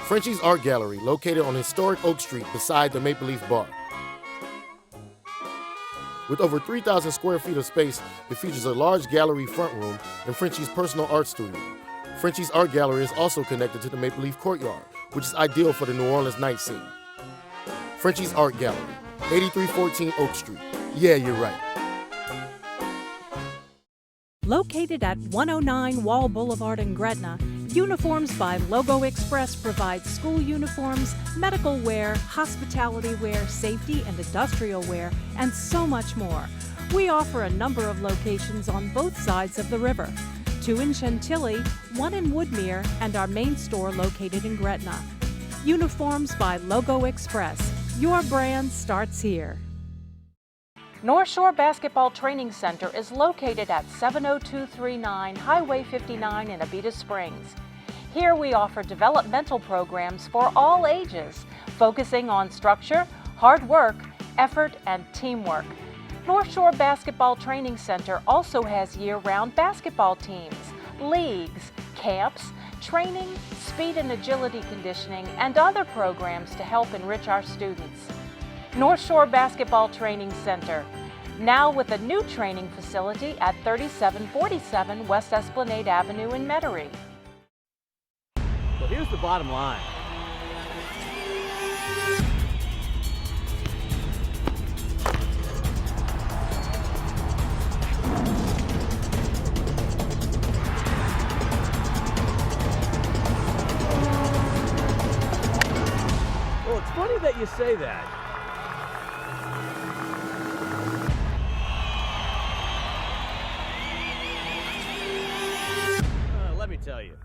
Frenchie's Art Gallery, located on historic Oak Street beside the Maple Leaf Bar. With over 3,000 square feet of space, it features a large gallery front room and Frenchie's personal art studio. Frenchie's Art Gallery is also connected to the Maple Leaf Courtyard, which is ideal for the New Orleans night scene. Frenchie's Art Gallery, 8314 Oak Street. Yeah, you're right. Located at 109 Wall Boulevard in Gretna, Uniforms by Logo Express provides school uniforms, medical wear, hospitality wear, safety and industrial wear, and so much more. We offer a number of locations on both sides of the river. 2 in Chantilly, 1 in Woodmere, and our main store located in Gretna. Uniforms by Logo Express. Your brand starts here. Northshore Basketball Training Center is located at 70239 Highway 59 in Abita Springs. Here we offer developmental programs for all ages, focusing on structure, hard work, effort, and teamwork. Northshore Basketball Training Center also has year-round basketball teams, leagues, camps, training, speed and agility conditioning, and other programs to help enrich our students. Northshore Basketball Training Center, now with a new training facility at 3747 West Esplanade Avenue in Metairie. Well, here's the bottom line. Well, it's funny that you say that. Let me tell you.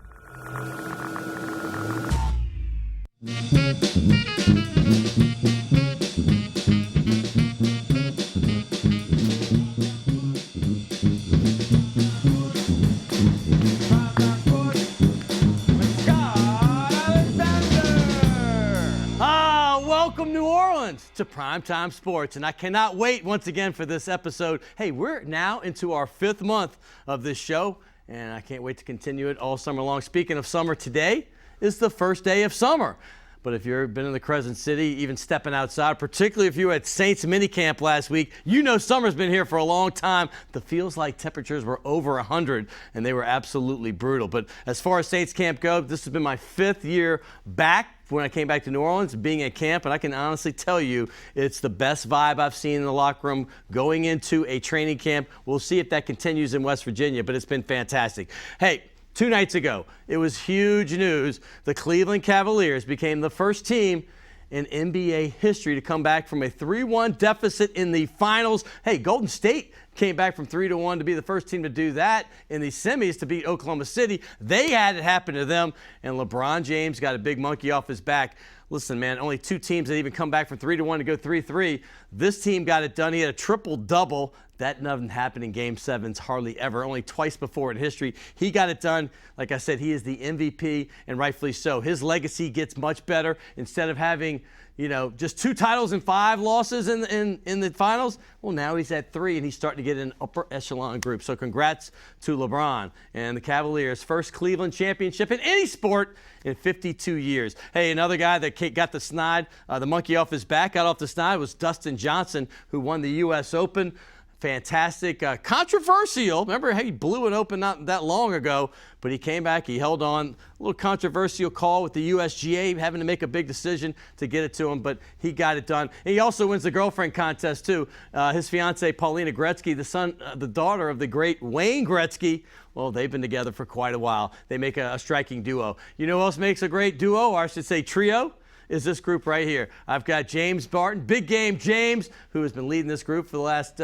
Welcome, New Orleans, to Primetime Sports, and I cannot wait once again for this episode. Hey, we're now into our 5th month of this show, and I can't wait to continue it all summer long. Speaking of summer, today is the first day of summer. But if you've been in the Crescent City, even stepping outside, particularly if you were at Saints minicamp last week, you know summer's been here for a long time. The feels like temperatures were over 100, and they were absolutely brutal. But as far as Saints camp goes, this has been my 5th year back when I came back to New Orleans, being at camp, and I can honestly tell you it's the best vibe I've seen in the locker room going into a training camp. We'll see if that continues in West Virginia, but it's been fantastic. Hey, 2 nights ago, it was huge news. The Cleveland Cavaliers became the first team in NBA history to come back from a 3-1 deficit in the finals. Hey, Golden State came back from 3-1 to be the first team to do that in the semis to beat Oklahoma City. They had it happen to them, and LeBron James got a big monkey off his back. Listen, man, only 2 teams that even come back from 3-1 to go 3-3. This team got it done. He had a triple-double. That doesn't happen in Game 7s hardly ever, only twice before in history. He got it done. Like I said, he is the MVP, and rightfully so. His legacy gets much better. Instead of having, just 2 titles and 5 losses in the finals, well, now he's at 3, and he's starting to get an upper echelon group. So congrats to LeBron and the Cavaliers' first Cleveland championship in any sport in 52 years. Hey, another guy that got the snide, the monkey off his back, got off the snide, was Dustin Johnson, who won the U.S. Open. Fantastic, controversial. Remember, he blew it open not that long ago, but he came back, he held on. A little controversial call with the USGA having to make a big decision to get it to him, but he got it done. And he also wins the girlfriend contest, too. His fiancée, Paulina Gretzky, the daughter of the great Wayne Gretzky, well, they've been together for quite a while. They make a striking duo. You know who else makes a great duo, or I should say trio? Is this group right here. I've got James Barton, Big Game James, who has been leading this group for the last,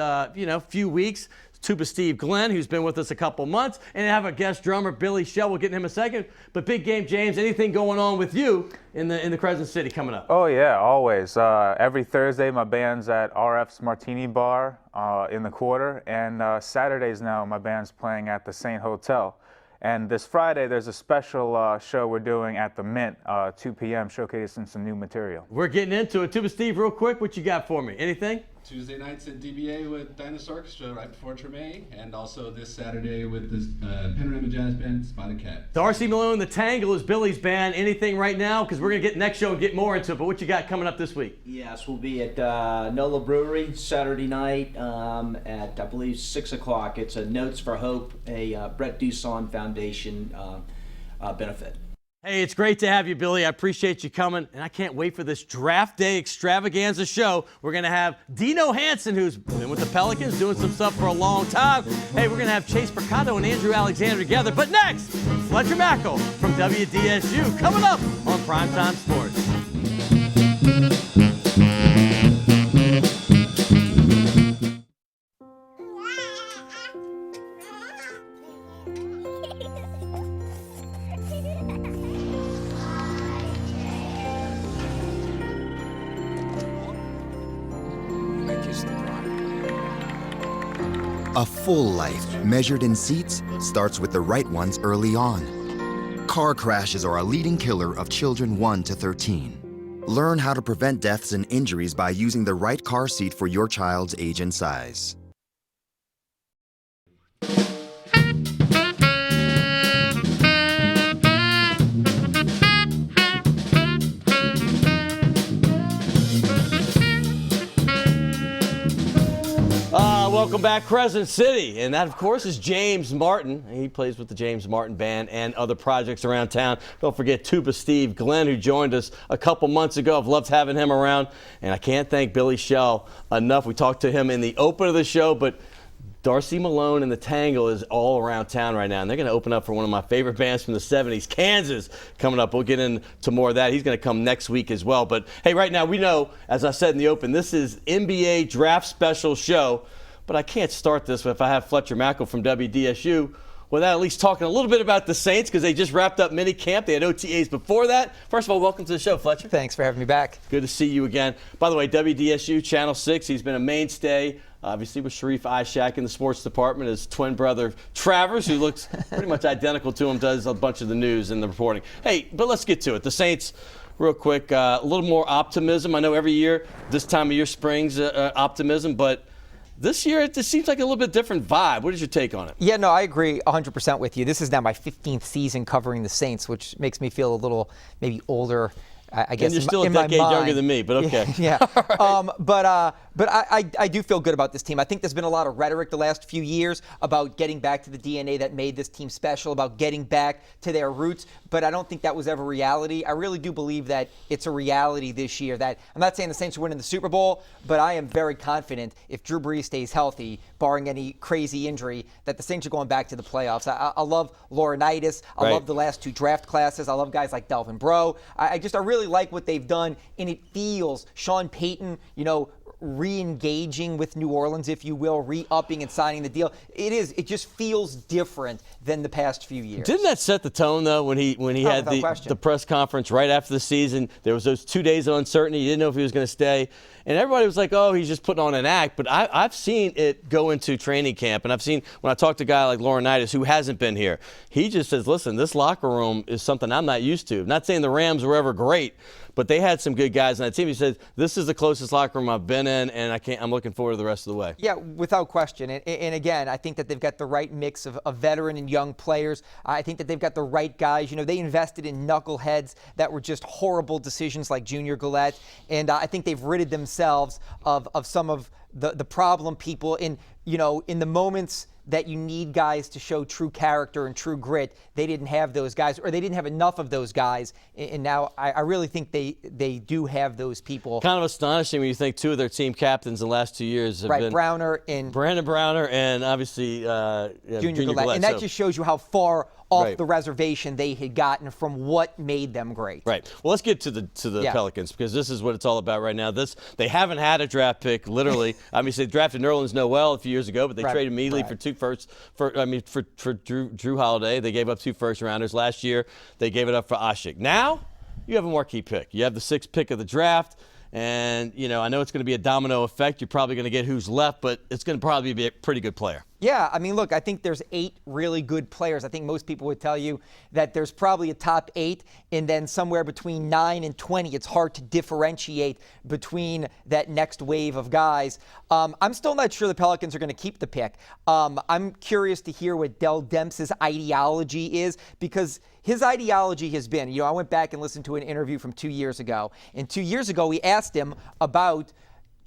few weeks. Tuba Steve Glenn, who's been with us a couple months. And I have a guest drummer, Billy Shell. We'll get in him a second. But Big Game James, anything going on with you in the Crescent City coming up? Oh, yeah, always. Every Thursday, my band's at RF's Martini Bar in the Quarter. And Saturdays now, my band's playing at the Saint Hotel. And this Friday, there's a special show we're doing at the Mint, 2 p.m., showcasing some new material. We're getting into it. Tuba Steve, real quick, what you got for me? Anything? Tuesday nights at DBA with Dinosaur Orchestra right before Treme, and also this Saturday with this Panorama Jazz Band, Spotted Cat. Darcy Malone, The Tangle is Billy's band. Anything right now? Because we're going to get next show and get more into it, but what you got coming up this week? Yes, we'll be at NOLA Brewery Saturday night at, I believe, 6 o'clock. It's a Notes for Hope, a Brett Dusson Foundation benefit. Hey, it's great to have you, Billy. I appreciate you coming, and I can't wait for this draft day extravaganza show. We're going to have Dino Hansen, who's been with the Pelicans, doing some stuff for a long time. Hey, we're going to have Chase Mercado and Andrew Alexander together. But next, Fletcher Mackel from WDSU coming up on Primetime Sports. A full life, measured in seats, starts with the right ones early on. Car crashes are a leading killer of children 1 to 13. Learn how to prevent deaths and injuries by using the right car seat for your child's age and size. Welcome back, Crescent City. And that, of course, is James Martin. He plays with the James Martin Band and other projects around town. Don't forget Tuba Steve Glenn, who joined us a couple months ago. I've loved having him around. And I can't thank Billy Shell enough. We talked to him in the open of the show, but Darcy Malone and the Tangle is all around town right now, and they're going to open up for one of my favorite bands from the 70s, Kansas, coming up. We'll get into more of that. He's going to come next week as well. But, hey, right now we know, as I said in the open, this is NBA Draft Special Show. But I can't start this if I have Fletcher Mackel from WDSU without at least talking a little bit about the Saints, because they just wrapped up mini camp. They had OTAs before that. First of all, welcome to the show, Fletcher. Thanks for having me back. Good to see you again. By the way, WDSU, Channel 6, he's been a mainstay, obviously, with Sharif Ishak in the sports department. His twin brother, Travers, who looks pretty much identical to him, does a bunch of the news and the reporting. Hey, but let's get to it. The Saints, real quick, a little more optimism. I know every year, this time of year, springs optimism, but this year, it just seems like a little bit different vibe. What is your take on it? Yeah, no, I agree 100% with you. This is now my 15th season covering the Saints, which makes me feel a little maybe older, I guess. And you're still a decade younger than me, but okay. Yeah. Right. But I do feel good about this team. I think there's been a lot of rhetoric the last few years about getting back to the DNA that made this team special, about getting back to their roots, but I don't think that was ever reality. I really do believe that it's a reality this year. That I'm not saying the Saints are winning the Super Bowl, but I am very confident if Drew Brees stays healthy, barring any crazy injury, that the Saints are going back to the playoffs. I love Laurinaitis. I love the last two draft classes. I love guys like Delvin Breaux. I really like what they've done, and it feels Sean Payton, re-engaging with New Orleans, if you will, re-upping and signing the deal. It just feels different than the past few years. Didn't that set the tone, though, when he had the press conference right after the season? There was those 2 days of uncertainty. You didn't know if he was going to stay. And everybody was like, oh, he's just putting on an act. But I've seen it go into training camp. And I've seen, when I talk to a guy like Laurinaitis, who hasn't been here, he just says, listen, this locker room is something I'm not used to. I'm not saying the Rams were ever great, but they had some good guys on that team. He said, this is the closest locker room I've been in, and I'm looking forward to the rest of the way. Yeah, without question. And again, I think that they've got the right mix of veteran and young players. I think that they've got the right guys. They invested in knuckleheads that were just horrible decisions like Junior Gillette. And I think they've ridded themselves of some of the problem people in the moments that you need guys to show true character and true grit. They didn't have those guys, or they didn't have enough of those guys. And now I really think they do have those people. Kind of astonishing when you think two of their team captains in the last 2 years have been Brandon Browner and obviously Junior Gillette. And that just shows you how far off the reservation they had gotten from what made them great. Right. Well, let's get to the Pelicans, because this is what it's all about right now. They haven't had a draft pick, literally. I mean, they drafted Nerlens Noel a few years ago, but they traded immediately for two firsts. For Drew Holiday, they gave up 2 first-rounders. Last year, they gave it up for Ashik. Now, you have a marquee pick. You have the 6th pick of the draft. And, I know it's going to be a domino effect. You're probably going to get who's left, but it's going to probably be a pretty good player. Yeah, I mean, look, I think there's 8 really good players. I think most people would tell you that there's probably a top 8, and then somewhere between 9 and 20, it's hard to differentiate between that next wave of guys. I'm still not sure the Pelicans are going to keep the pick. I'm curious to hear what Dell Demps' ideology is, because his ideology has been, I went back and listened to an interview from 2 years ago, and 2 years ago we asked him about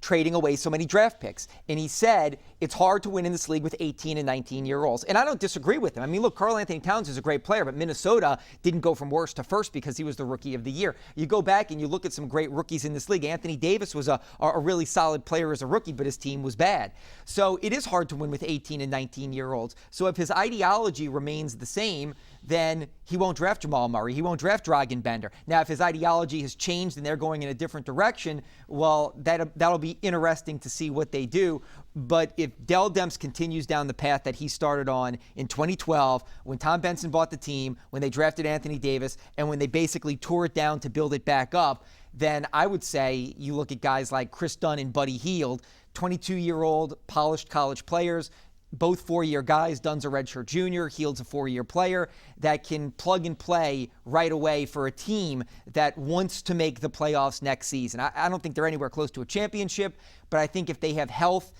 trading away so many draft picks. And he said it's hard to win in this league with 18 and 19-year-olds. And I don't disagree with him. I mean, look, Karl Anthony Towns is a great player, but Minnesota didn't go from worst to first because he was the rookie of the year. You go back and you look at some great rookies in this league. Anthony Davis was a really solid player as a rookie, but his team was bad. So it is hard to win with 18 and 19-year-olds. So if his ideology remains the same, then he won't draft Jamal Murray. He won't draft Dragan Bender. Now, if his ideology has changed and they're going in a different direction, well, that'll be interesting to see what they do. But if Dell Demps continues down the path that he started on in 2012, when Tom Benson bought the team, when they drafted Anthony Davis, and when they basically tore it down to build it back up, then I would say you look at guys like Chris Dunn and Buddy Hield, 22-year-old polished college players, both 4-year guys. Dunn's a redshirt junior. Hield's a 4-year player that can plug and play right away for a team that wants to make the playoffs next season. I don't think they're anywhere close to a championship, but I think if they have health,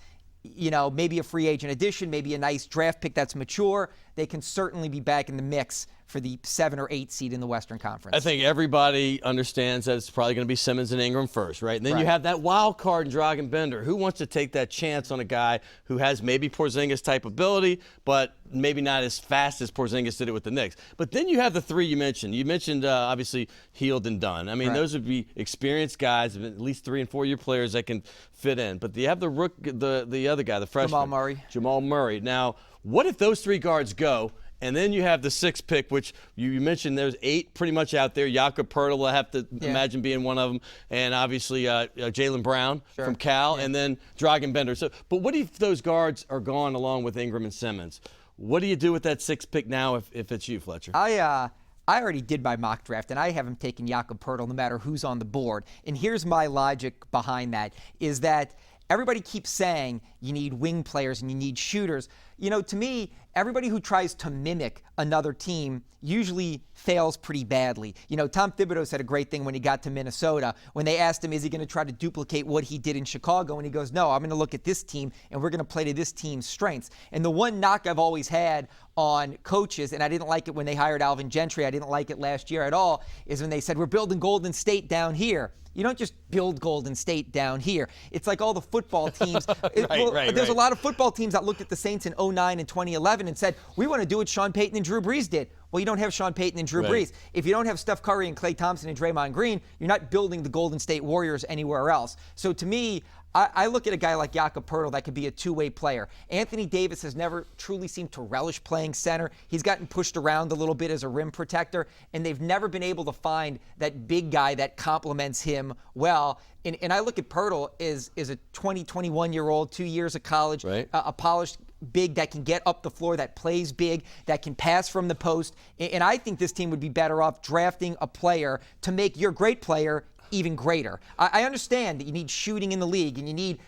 maybe a free agent addition, maybe a nice draft pick that's mature, they can certainly be back in the mix for the 7 or 8 seed in the Western Conference. I think everybody understands that it's probably going to be Simmons and Ingram first, right? And then you have that wild card in Dragan Bender. Who wants to take that chance on a guy who has maybe Porzingis type ability, but maybe not as fast as Porzingis did it with the Knicks? But then you have the 3 you mentioned. You mentioned, obviously, Hield and Dunn. I mean, those would be experienced guys, at least 3- and 4-year players that can fit in. But you have the other guy, the freshman. Jamal Murray. Now, what if those 3 guards go, and then you have the 6th pick, which you mentioned there's 8 pretty much out there. Jakob Poeltl, I have to imagine being one of them. And obviously Jaylen Brown from Cal, and then Dragan Bender. But what if those guards are gone along with Ingram and Simmons? What do you do with that 6th pick now if it's you, Fletcher? I already did my mock draft, and I haven't taken Jakob Poeltl no matter who's on the board. And here's my logic behind that, is that everybody keeps saying you need wing players and you need shooters. To me, everybody who tries to mimic another team usually fails pretty badly. Tom Thibodeau said a great thing when he got to Minnesota. When they asked him, is he going to try to duplicate what he did in Chicago? And he goes, no, I'm going to look at this team, and we're going to play to this team's strengths. And the one knock I've always had on coaches, and I didn't like it when they hired Alvin Gentry, I didn't like it last year at all, is when they said, we're building Golden State down here. You don't just build Golden State down here. It's like all the football teams. There's a lot of football teams that looked at the Saints in 2009 and 2011 and said, we want to do what Sean Payton and Drew Brees did. Well, you don't have Sean Payton and Drew Brees. If you don't have Steph Curry and Klay Thompson and Draymond Green, you're not building the Golden State Warriors anywhere else. So to me, I look at a guy like Jakob Poeltl that could be a two-way player. Anthony Davis has never truly seemed to relish playing center. He's gotten pushed around a little bit as a rim protector, and they've never been able to find that big guy that complements him well. And I look at Poeltl as a 21-year-old, 2 years of college, a polished big that can get up the floor, that plays big, that can pass from the post. And I think this team would be better off drafting a player to make your great player even greater. I understand that you need shooting in the league and you need,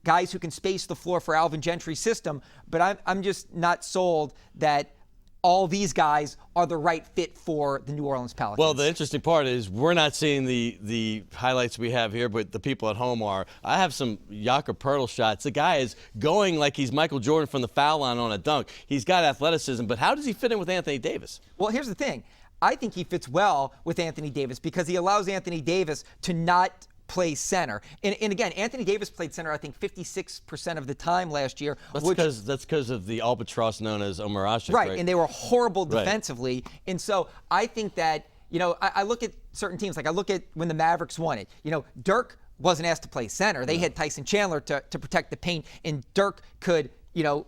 guys who can space the floor for Alvin Gentry's system, but I'm just not sold that all these guys are the right fit for the New Orleans Pelicans. Well, the interesting part is we're not seeing the highlights we have here, but the people at home are. I have some Jakob Poeltl shots. The guy is going like he's Michael Jordan from the foul line on a dunk. He's got athleticism, but how does he fit in with Anthony Davis? Well, here's the thing. I think he fits well with Anthony Davis because he allows Anthony Davis to not play center. And again, Anthony Davis played center, I think, 56% of the time last year. That's because of the albatross known as Omer Asik, right, and they were horrible defensively. And so I think that, I look at certain teams, like I look at when the Mavericks won it. Dirk wasn't asked to play center. They had Tyson Chandler to protect the paint, and Dirk could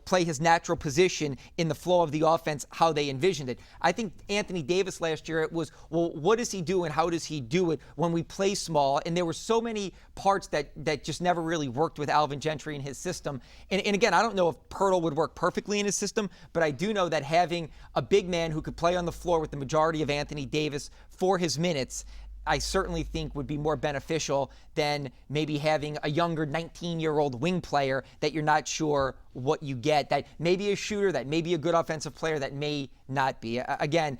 play his natural position in the flow of the offense, how they envisioned it. I think Anthony Davis last year, it was, well, what does he do and how does he do it when we play small? And there were so many parts that just never really worked with Alvin Gentry and his system. And again, I don't know if Poeltl would work perfectly in his system, but I do know that having a big man who could play on the floor with the majority of Anthony Davis for his minutes, I certainly think would be more beneficial than maybe having a younger 19-year-old wing player that you're not sure what you get, that may be a shooter, that may be a good offensive player, that may not be. Again,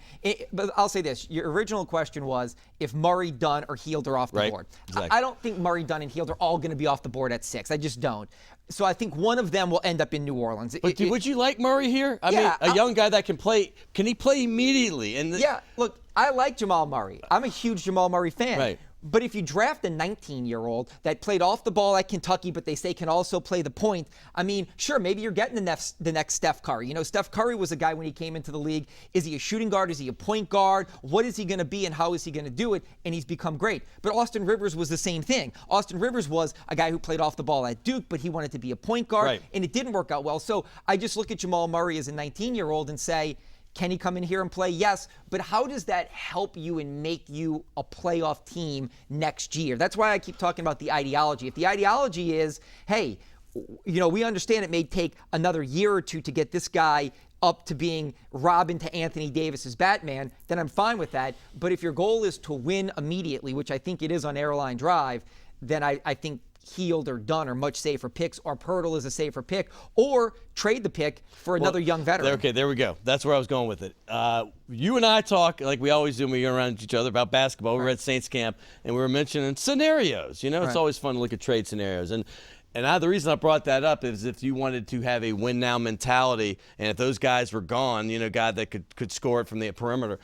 but I'll say this. Your original question was if Murray, Dunn, or Hield are off the board. Exactly. I don't think Murray, Dunn, and Hield are all going to be off the board at 6. I just don't. So I think one of them will end up in New Orleans. But would you like Murray here? I mean, a young guy that can play. Can he play immediately? Yeah, look, I like Jamal Murray. I'm a huge Jamal Murray fan. Right. But if you draft a 19-year-old that played off the ball at Kentucky, but they say can also play the point, I mean, sure, maybe you're getting the next Steph Curry. You know, Steph Curry was a guy when he came into the league. Is he a shooting guard? Is he a point guard? What is he going to be and how is he going to do it? And he's become great. But Austin Rivers was the same thing. Austin Rivers was a guy who played off the ball at Duke, but he wanted to be a point guard, and it didn't work out well. So I just look at Jamal Murray as a 19-year-old and say, can he come in here and play? Yes. But how does that help you and make you a playoff team next year? That's why I keep talking about the ideology. If the ideology is, hey, you know, we understand it may take another year or two to get this guy up to being Robin to Anthony Davis's Batman, then I'm fine with that. But if your goal is to win immediately, which I think it is on Airline Drive, then I think Hield or Dunn are much safer picks, or Pirtle is a safer pick, or trade the pick for another young veteran. Okay, there we go. That's where I was going with it. You and I talk, like we always do when we're around each other, about basketball. We were at Saints camp, and we were mentioning scenarios. You know, it's always fun to look at trade scenarios. And the reason I brought that up is if you wanted to have a win-now mentality, and if those guys were gone, you know, a guy that could score it from the perimeter.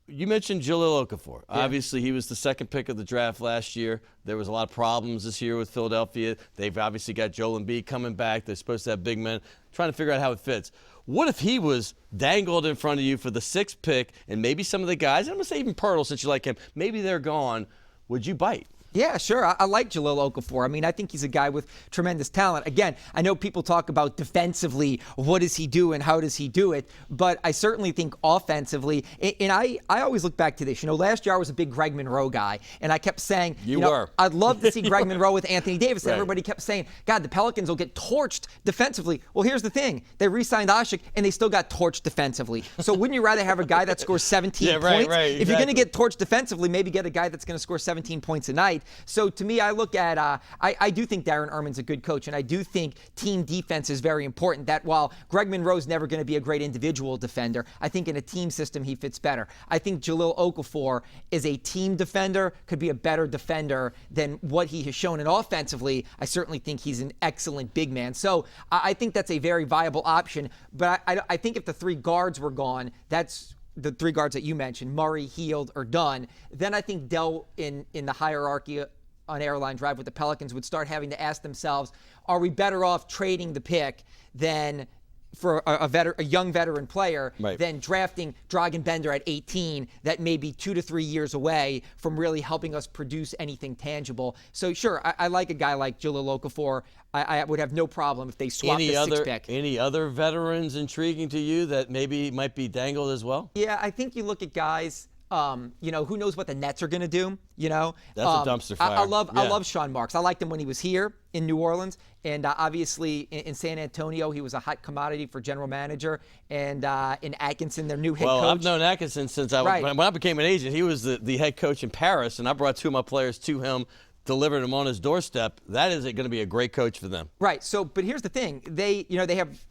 You mentioned Jahlil Okafor. Yeah. Obviously, he was the second pick of the draft last year. There was a lot of problems this year with Philadelphia. They've obviously got Joel Embiid coming back. They're supposed to have big men. Trying to figure out how it fits. What if he was dangled in front of you for the 6th pick, and maybe some of the guys, I'm going to say even Pirtle since you like him, maybe they're gone. Would you bite? Yeah, sure. I like Jahlil Okafor. I mean, I think he's a guy with tremendous talent. Again, I know people talk about defensively, what does he do and how does he do it? But I certainly think offensively, and I always look back to this. You know, last year I was a big Greg Monroe guy, and I kept saying, you know, I'd love to see Greg Monroe with Anthony Davis. And everybody kept saying, God, the Pelicans will get torched defensively. Well, here's the thing. They re-signed Ashik, and they still got torched defensively. So wouldn't you rather have a guy that scores 17 points? Right, if you're going to get torched defensively, maybe get a guy that's going to score 17 points a night. So to me, I look at, I do think Darren Erman's a good coach, and I do think team defense is very important. That while Greg Monroe's never going to be a great individual defender, I think in a team system he fits better. I think Jahlil Okafor is a team defender, could be a better defender than what he has shown. And offensively, I certainly think he's an excellent big man. So I think that's a very viable option. But I think if the 3 guards were gone, that's the 3 guards that you mentioned, Murray, Hield, or Dunn, then I think Dell in the hierarchy on Airline Drive with the Pelicans would start having to ask themselves, are we better off trading the pick than for a young veteran player than drafting Dragan Bender at 18 that may be 2 to 3 years away from really helping us produce anything tangible? So sure, I like a guy like Jahlil Okafor. I would have no problem if they swapped the 6th pick. Any other veterans intriguing to you that maybe might be dangled as well? Yeah, I think you look at guys, you know, who knows what the Nets are going to do, you know? That's a dumpster fire. I love Sean Marks. I liked him when he was here in New Orleans. And obviously in San Antonio, he was a hot commodity for general manager. And in Atkinson, their new head coach. Well, I've known Atkinson since when I became an agent. He was the head coach in Paris, and I brought 2 of my players to him, delivered him on his doorstep. That is going to be a great coach for them. Right. So, but here's the thing. They have,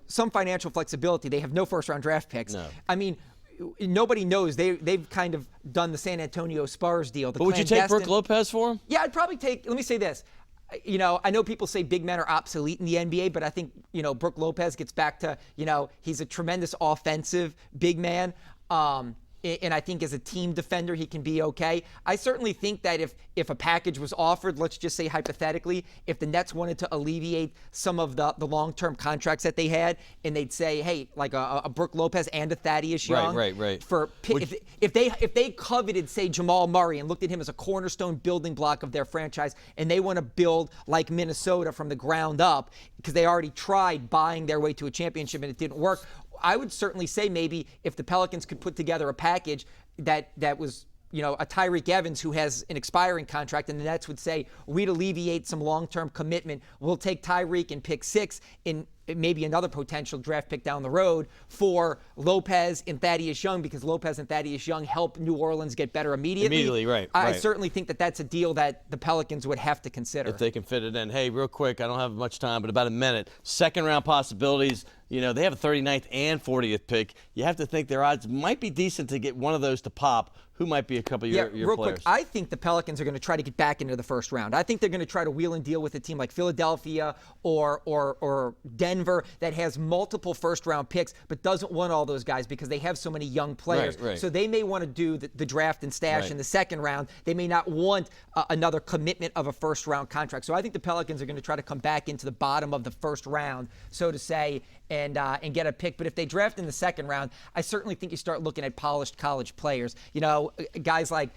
some financial flexibility. They have no first-round draft picks. No. I mean, nobody knows. They've kind of done the San Antonio Spurs deal. But would you take Brook Lopez for him? Yeah, I'd probably take. Let me say this. I know people say big men are obsolete in the NBA, but I think Brook Lopez gets back to he's a tremendous offensive big man. And I think as a team defender, he can be okay. I certainly think that if a package was offered, let's just say hypothetically, if the Nets wanted to alleviate some of the long-term contracts that they had, and they'd say, hey, like a Brook Lopez and a Thaddeus Young. Right. If they coveted, say, Jamal Murray and looked at him as a cornerstone building block of their franchise, and they want to build like Minnesota from the ground up, because they already tried buying their way to a championship and it didn't work, I would certainly say maybe if the Pelicans could put together a package that was, a Tyreek Evans who has an expiring contract, and the Nets would say, we'd alleviate some long-term commitment. We'll take Tyreek and pick 6. And maybe another potential draft pick down the road for Lopez and Thaddeus Young, because Lopez and Thaddeus Young help New Orleans get better immediately. Right. I certainly think that that's a deal that the Pelicans would have to consider. If they can fit it in. Hey, real quick, I don't have much time, but about a minute. Second round possibilities. You know, they have a 39th and 40th pick. You have to think their odds might be decent to get one of those to pop. Who might be a couple of your real players? Quick, I think the Pelicans are going to try to get back into the first round. I think they're going to try to wheel and deal with a team like Philadelphia or Denver that has multiple first-round picks but doesn't want all those guys because they have so many young players. Right. So they may want to do the draft and stash in the second round. They may not want another commitment of a first-round contract. So I think the Pelicans are going to try to come back into the bottom of the first round, so to say, and get a pick. But if they draft in the second round, I certainly think you start looking at polished college players. You know, guys like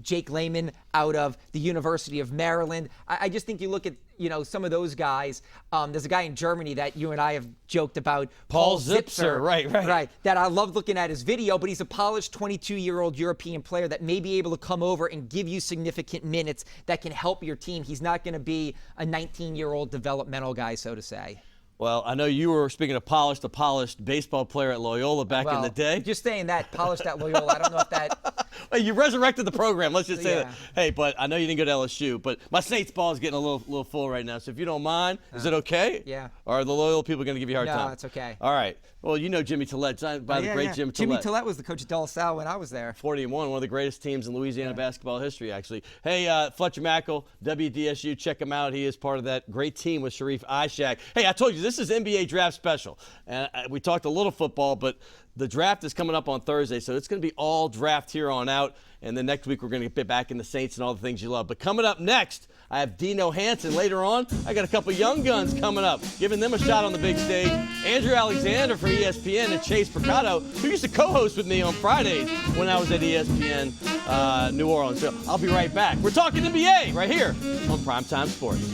Jake Layman out of the University of Maryland. I just think you look at, you know, some of those guys. There's a guy in Germany that you and I have joked about, Paul Zipser. Right. That I love looking at his video, but he's a polished 22-year-old European player that may be able to come over and give you significant minutes that can help your team. He's not going to be a 19-year-old developmental guy, so to say. Well, I know you were, speaking of polished, a polished baseball player at Loyola back in the day. Just saying that, polished at Loyola. I don't know if that... Well, you resurrected the program. Let's just say Yeah. that. Hey, but I know you didn't go to LSU, but my Saints ball is getting a little full right now. So if you don't mind, is it okay? Yeah. Or are the Loyola people going to give you a hard time? No, it's okay. All right. Well, you know Jimmy Tillett, signed by the great Jim Tillett. Jimmy Tillett was the coach of De La Salle when I was there. 40-1, one of the greatest teams in Louisiana basketball history, actually. Hey, Fletcher Mackel, WDSU, check him out. He is part of that great team with Sharif Ishak. Hey, I told you, this is NBA Draft Special. And we talked a little football, but the draft is coming up on Thursday, so it's going to be all draft here on out. And then next week, we're going to get back in the Saints and all the things you love. But coming up next, I have Dino Hansen. Later on, I got a couple young guns coming up, giving them a shot on the big stage. Andrew Alexander for ESPN and Chase Mercado, who used to co-host with me on Fridays when I was at ESPN New Orleans. So I'll be right back. We're talking NBA right here on Primetime Sports.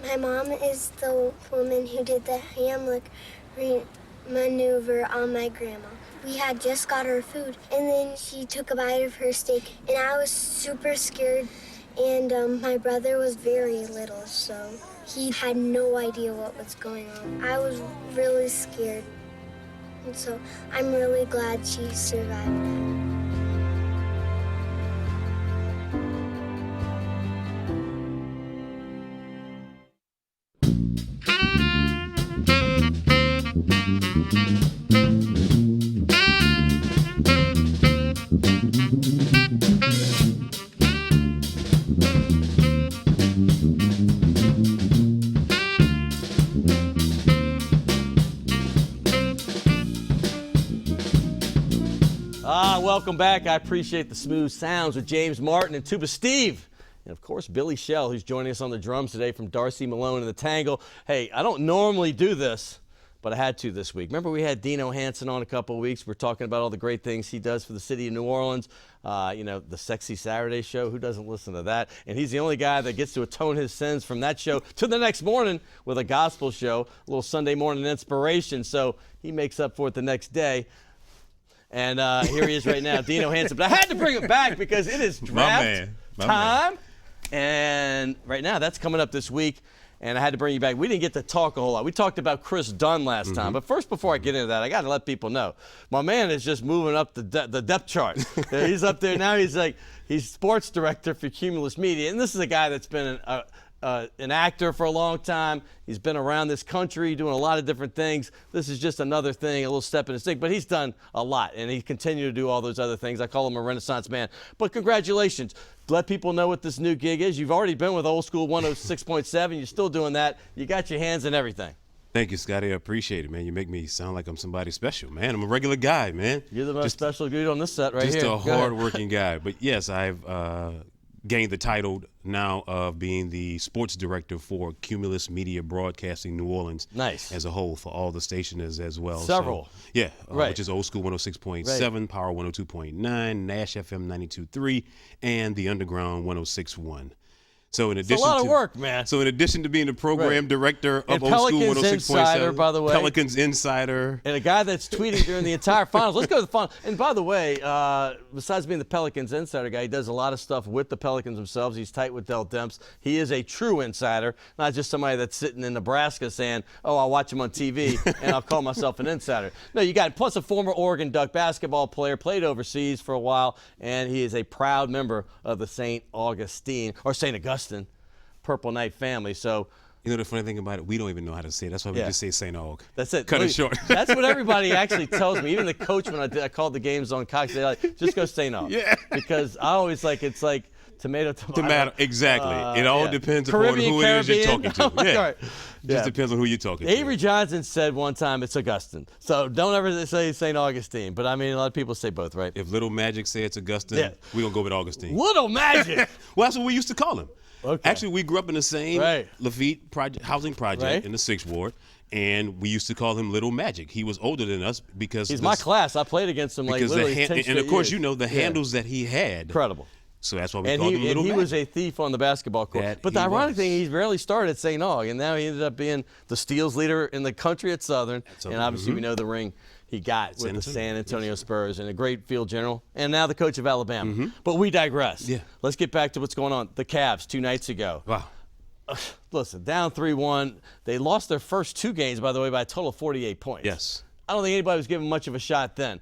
My mom is the woman who did the Heimlich maneuver on my grandma. We had just got her food, and then she took a bite of her steak, and I was super scared, and my brother was very little, so he had no idea what was going on. I was really scared, and so I'm really glad she survived that. Welcome back. I appreciate the smooth sounds with James Martin and Tuba Steve. And, of course, Billy Shell, who's joining us on the drums today from Darcy Malone and the Tangle. Hey, I don't normally do this, but I had to this week. Remember we had Dino Hansen on a couple of weeks. We're talking about all the great things he does for the city of New Orleans. You know, the Sexy Saturday show. Who doesn't listen to that? And he's the only guy that gets to atone his sins from that show to the next morning with a gospel show, a little Sunday morning inspiration. So he makes up for it the next day. And here he is right now, Dino Hansen. But I had to bring him back because it is draft time. And right now, that's coming up this week. And I had to bring you back. We didn't get to talk a whole lot. We talked about Chris Dunn last time. But first, before I get into that, I got to let people know. My man is just moving up the depth chart. He's up there now. He's sports director for Cumulus Media. And this is a guy that's been an actor for a long time. He's been around this country doing a lot of different things. This is just another thing, a little step in his thing. But he's done a lot, and he continued to do all those other things. I call him a Renaissance man. But congratulations. Let people know what this new gig is. You've already been with Old School 106.7. You're still doing that. You got your hands in everything. Thank you, Scotty. I appreciate it, man. You make me sound like I'm somebody special, man. I'm a regular guy, man. You're the most special dude on this set right here. Just a hard-working guy. But, yes, I've gained the title now of being the sports director for Cumulus Media Broadcasting New Orleans as a whole for all the stations as well. Several. So, which is Old School 106.7, Power 102.9, Nash FM 92.3, and the Underground 106.1. So in It's a addition lot of to work, man. So in addition to being the program director of And Old School Pelicans 106.7, insider, by the way. Pelicans insider. And a guy that's tweeting during the entire finals. Let's go to the finals. And by the way, besides being the Pelicans insider guy, he does a lot of stuff with the Pelicans themselves. He's tight with Del Demps. He is a true insider, not just somebody that's sitting in Nebraska saying, oh, I'll watch him on TV and I'll call myself an insider. No, you got plus a former Oregon Duck basketball player, played overseas for a while, and he is a proud member of the St. Augustine Purple Knight family. So, You know the funny thing about it? We don't even know how to say it. That's why we just say St. Aug. That's it. Cut it short. That's what everybody actually tells me. Even the coach, when I called the games on Cox, they're like, just go St. Aug. Yeah. Because I always it's like tomato. Exactly. It all depends upon Caribbean, who it is you're talking to. Like, yeah. all right. It just depends on who you're talking to. Avery Johnson said one time it's Augustine. So don't ever say St. Augustine. But I mean, a lot of people say both, right? If Little Magic said it's Augustine, we're going to go with Augustine. Little Magic? Well, that's what we used to call him. Okay. Actually, we grew up in the same Lafitte housing project in the 6th Ward, and we used to call him Little Magic. He was older than us because he's my class. I played against him like literally 10 straight and of course, years. you know the handles that he had. Incredible. So that's why we called him Little He Magic. was a thief on the basketball court. But the ironic thing, he rarely started at St. Aug, and now he ended up being the steals leader in the country at Southern. And obviously, we know the ring he got with the San Antonio Spurs, and a great field general, and now the coach of Alabama. But we digress. Yeah. Let's get back to what's going on. The Cavs 2 nights ago. Wow. Listen, down 3-1. They lost their first 2 games, by the way, by a total of 48 points. Yes. I don't think anybody was giving much of a shot then.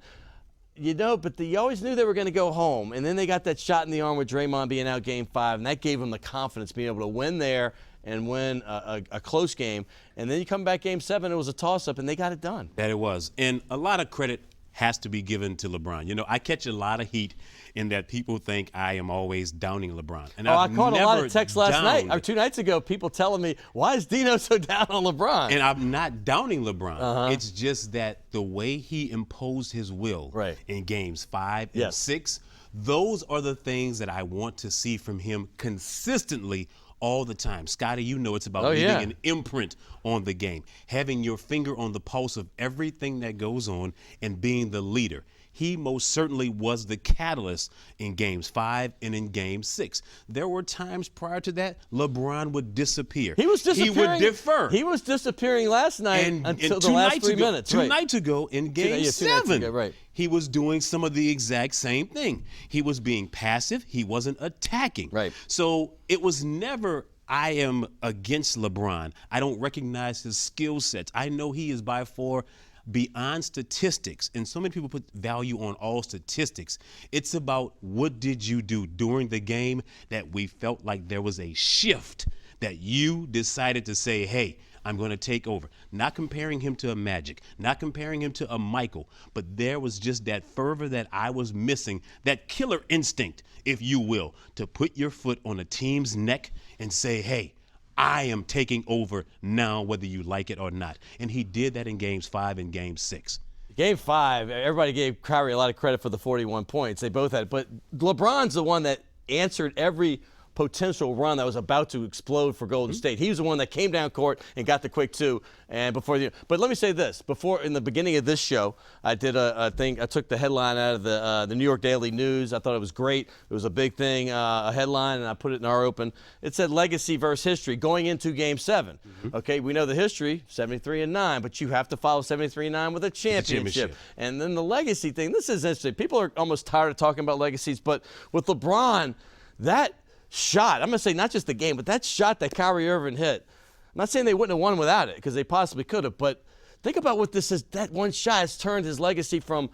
You know, but you always knew they were going to go home. And then they got that shot in the arm with Draymond being out Game 5, and that gave them the confidence being able to win there and win a close game. And then you come back Game 7, it was a toss-up, and they got it done. That it was. And a lot of credit has to be given to LeBron. You know, I catch a lot of heat in that people think I am always downing LeBron. And I caught a lot of texts last night, or 2 nights ago, people telling me, why is Dino so down on LeBron? And I'm not downing LeBron. It's just that the way he imposed his will in games 5 and 6, those are the things that I want to see from him consistently all the time. Scotty, you know it's about leaving an imprint on the game, having your finger on the pulse of everything that goes on and being the leader. He most certainly was the catalyst in games 5 and in game 6. There were times prior to that, LeBron would disappear. He was disappearing. He would defer. He was disappearing last night until the last 3 minutes. 2 nights ago in game 7, he was doing some of the exact same thing. He was being passive. He wasn't attacking. So it was never, I am against LeBron. I don't recognize his skill sets. I know he is by far beyond statistics, and so many people put value on all statistics. It's about what did you do during the game that we felt like there was a shift, that you decided to say, hey, I'm going to take over. Not comparing him to a Magic, not comparing him to a Michael, but there was just that fervor that I was missing, that killer instinct, if you will, to put your foot on a team's neck and say, hey, I am taking over now, whether you like it or not. And he did that in games 5 and game 6. Game 5, everybody gave Kyrie a lot of credit for the 41 points. They both had it. But LeBron's the one that answered every potential run that was about to explode for Golden State. He was the one that came down court and got the quick 2. And but let me say this: in the beginning of this show, I did a thing. I took the headline out of the New York Daily News. I thought it was great. It was a big thing, a headline, and I put it in our open. It said legacy versus history going into Game 7. Okay, we know the history, 73-9, but you have to follow 73-9 with a championship. And then the legacy thing. This is interesting. People are almost tired of talking about legacies, but with LeBron, that shot, I'm going to say not just the game, but that shot that Kyrie Irving hit, I'm not saying they wouldn't have won without it, because they possibly could have, but think about what this is. That one shot has turned his legacy from,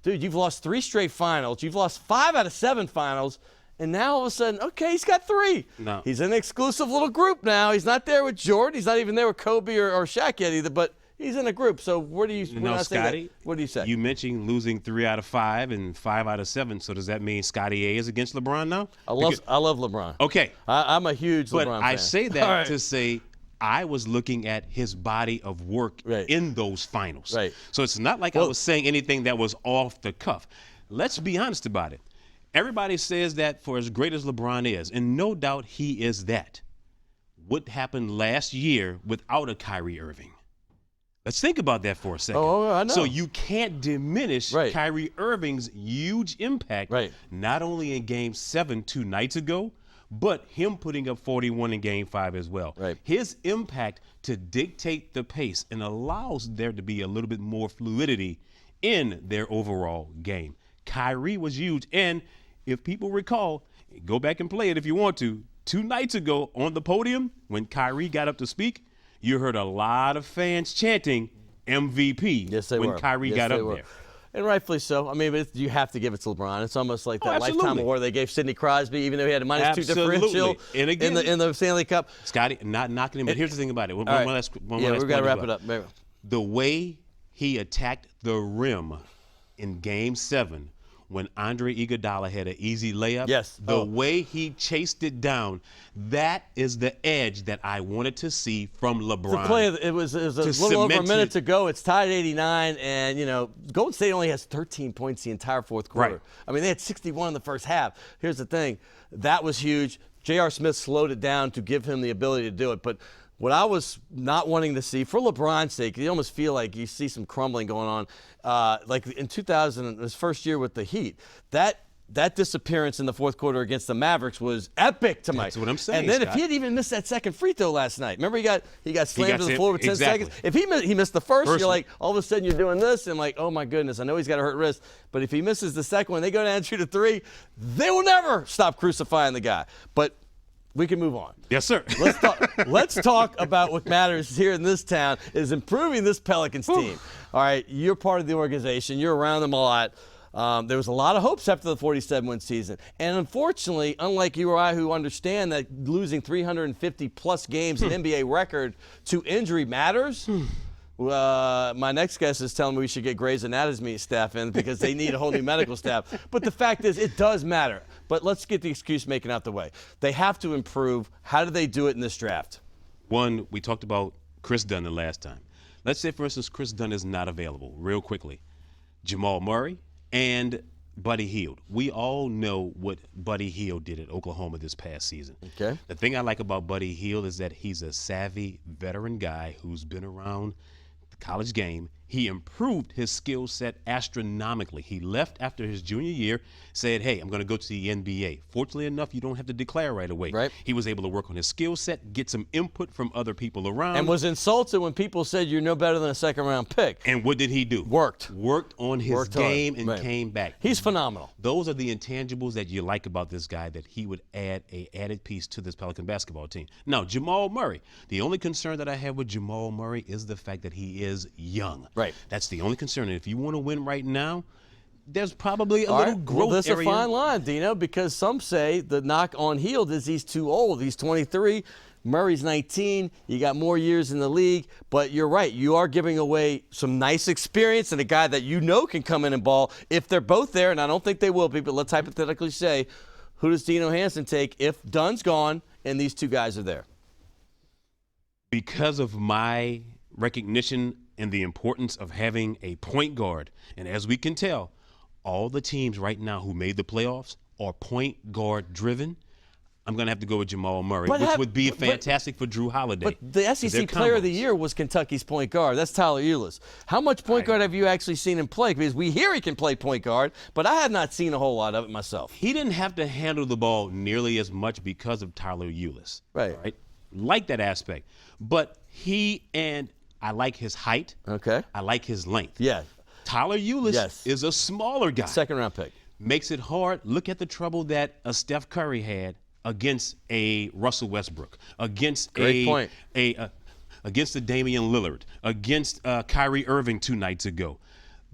dude, you've lost 3 straight finals, you've lost 5 out of 7 finals, and now all of a sudden, okay, he's got 3. No. He's in an exclusive little group now. He's not there with Jordan. He's not even there with Kobe or Shaq yet either, but he's in a group. So what do you Scotty, what do you say? You mentioned losing 3 out of 5 and 5 out of 7. So does that mean Scotty A is against LeBron now? I love LeBron. Okay. I'm a huge LeBron fan. But I say that to say I was looking at his body of work in those finals. So it's not like I was saying anything that was off the cuff. Let's be honest about it. Everybody says that for as great as LeBron is, and no doubt he is that. What happened last year without a Kyrie Irving? Let's think about that for a second. Oh, I know. So you can't diminish Kyrie Irving's huge impact, not only in Game 7 2 nights ago, but him putting up 41 in Game 5 as well. Right. His impact to dictate the pace and allows there to be a little bit more fluidity in their overall game. Kyrie was huge, and if people recall, go back and play it if you want to. 2 nights ago on the podium, when Kyrie got up to speak, you heard a lot of fans chanting MVP when Kyrie got up there. And rightfully so. I mean, you have to give it to LeBron. It's almost like that absolutely. lifetime award they gave Sidney Crosby, even though he had a -2 differential And again, in the Stanley Cup. Scotty, not knocking him, but here's the thing about it. One last we've got to wrap it up. Maybe. The way he attacked the rim in Game 7 when Andre Iguodala had an easy layup, the way he chased it down, that is the edge that I wanted to see from LeBron. It was a little over a minute to go. It's tied at 89, and, Golden State only has 13 points the entire fourth quarter. Right. I mean, they had 61 in the first half. Here's the thing. That was huge. J.R. Smith slowed it down to give him the ability to do it, but what I was not wanting to see, for LeBron's sake, you almost feel like you see some crumbling going on. Like in 2000, his first year with the Heat, that disappearance in the fourth quarter against the Mavericks was epic to me. That's what I'm saying, And then Scott. if he had even missed that second free throw last night, remember he got slammed to the floor with 10 seconds? If he missed the first, you're like, all of a sudden you're doing this, and like, oh my goodness, I know he's got a hurt wrist. But if he misses the second one, they go down and shoot a 3, they will never stop crucifying the guy. But we can move on. Yes, sir. Let's talk about what matters here in this town is improving this Pelicans team. All right, you're part of the organization. You're around them a lot. There was a lot of hopes after the 47-win season. And unfortunately, unlike you or I who understand that losing 350-plus games, an NBA record, to injury matters, my next guest is telling me we should get Grey's Anatomy staff in because they need a whole new medical staff. But the fact is, it does matter. But let's get the excuse making out the way. They have to improve. How do they do it in this draft? One, we talked about Chris Dunn the last time. Let's say, for instance, Chris Dunn is not available real quickly. Jamal Murray and Buddy Hield. We all know what Buddy Hield did at Oklahoma this past season. Okay. The thing I like about Buddy Hield is that he's a savvy veteran guy who's been around the college game. He improved his skill set astronomically. He left after his junior year, said, hey, I'm going to go to the NBA. Fortunately enough, you don't have to declare right away. Right. He was able to work on his skill set, get some input from other people around. And was insulted when people said you're no better than a second-round pick. And what did he do? Worked on his game and came back. He's phenomenal. Those are the intangibles that you like about this guy, that he would add an added piece to this Pelican basketball team. Now, Jamal Murray. The only concern that I have with Jamal Murray is the fact that he is young. Right. That's the only concern. And if you want to win right now, there's probably a little growth Well, that's area. a fine line, Dino, because some say the knock on Hield is he's too old. He's 23. Murray's 19. You got more years in the league. But you're right. You are giving away some nice experience and a guy that you know can come in and ball if they're both there, and I don't think they will be, but let's hypothetically say, who does Dino Hansen take if Dunn's gone and these two guys are there? Because of my recognition and the importance of having a point guard, and as we can tell, all the teams right now who made the playoffs are point guard driven. I'm going to have to go with Jamal Murray, which would be fantastic for Drew Holiday. But the SEC Player of the Year was Kentucky's point guard. That's Tyler Ulis. How much point guard have you actually seen him play? Because we hear he can play point guard, but I have not seen a whole lot of it myself. He didn't have to handle the ball nearly as much because of Tyler Ulis. Right. Like that aspect. But I like his height. Okay. I like his length. Yeah. Tyler Ulis is a smaller guy. Second-round pick. Makes it hard. Look at the trouble that a Steph Curry had against a Russell Westbrook, against against a Damian Lillard, against Kyrie Irving 2 nights ago.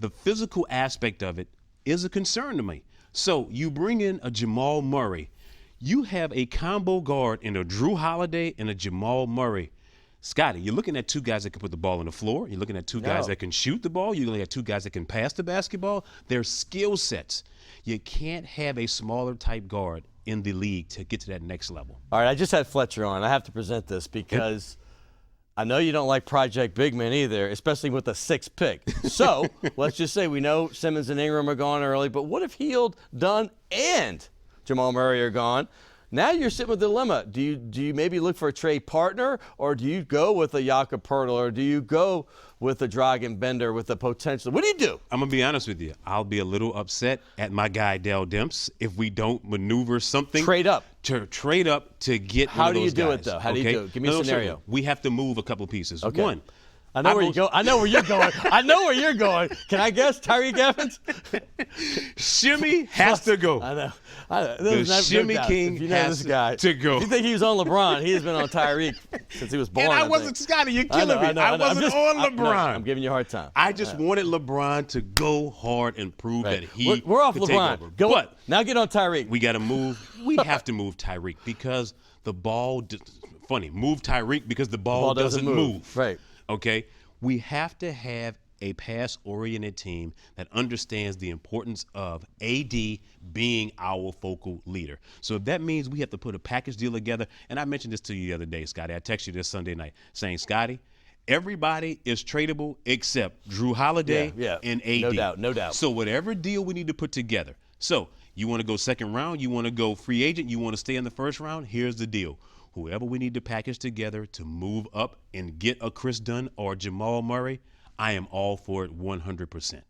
The physical aspect of it is a concern to me. So you bring in a Jamal Murray. You have a combo guard in a Drew Holiday and a Jamal Murray. Scotty, you're looking at two guys that can put the ball on the floor. You're looking at two guys that can shoot the ball. You're looking at two guys that can pass the basketball. Their skill sets. You can't have a smaller type guard in the league to get to that next level. All right, I just had Fletcher on. I have to present this because I know you don't like Project Big Men either, especially with the 6th pick. So let's just say we know Simmons and Ingram are gone early, but what if Hield, Dunn, and Jamal Murray are gone? now you're sitting with the dilemma. Do you maybe look for a trade partner, or do you go with a Jakob Poeltl, or do you go with a Dragan Bender with the potential? What do you do? I'm going to be honest with you. I'll be a little upset at my guy, Dell Demps, if we don't maneuver something. Trade up. To trade up to get How one of do you those do guys, it, though? How do you do it? Give me a scenario. Sure. We have to move a couple pieces. Okay. One. I know where you go. I know where you're going. I know where you're going. Can I guess? Tyreek Evans? Shimmy has to go. I know. The Shimmy King has to go. If you think he was on LeBron, he has been on Tyreek since he was born. And I wasn't, Scotty, you're killing me. I wasn't on LeBron. I'm giving you a hard time. I just wanted LeBron to go hard and prove that he We're off could LeBron. take over. Go but now get on Tyreek. We got to move. We have to move Tyreek because the ball funny. Move Tyreek because the ball doesn't move. Right. Okay? We have to have a pass-oriented team that understands the importance of AD being our focal leader. So if that means we have to put a package deal together, and I mentioned this to you the other day, Scotty. I texted you this Sunday night saying, Scotty, everybody is tradable except Drew Holiday and AD. No doubt. So whatever deal we need to put together. So you want to go second round, you want to go free agent, you want to stay in the first round, here's the deal. Whoever we need to package together to move up and get a Chris Dunn or Jamal Murray, I am all for it 100%.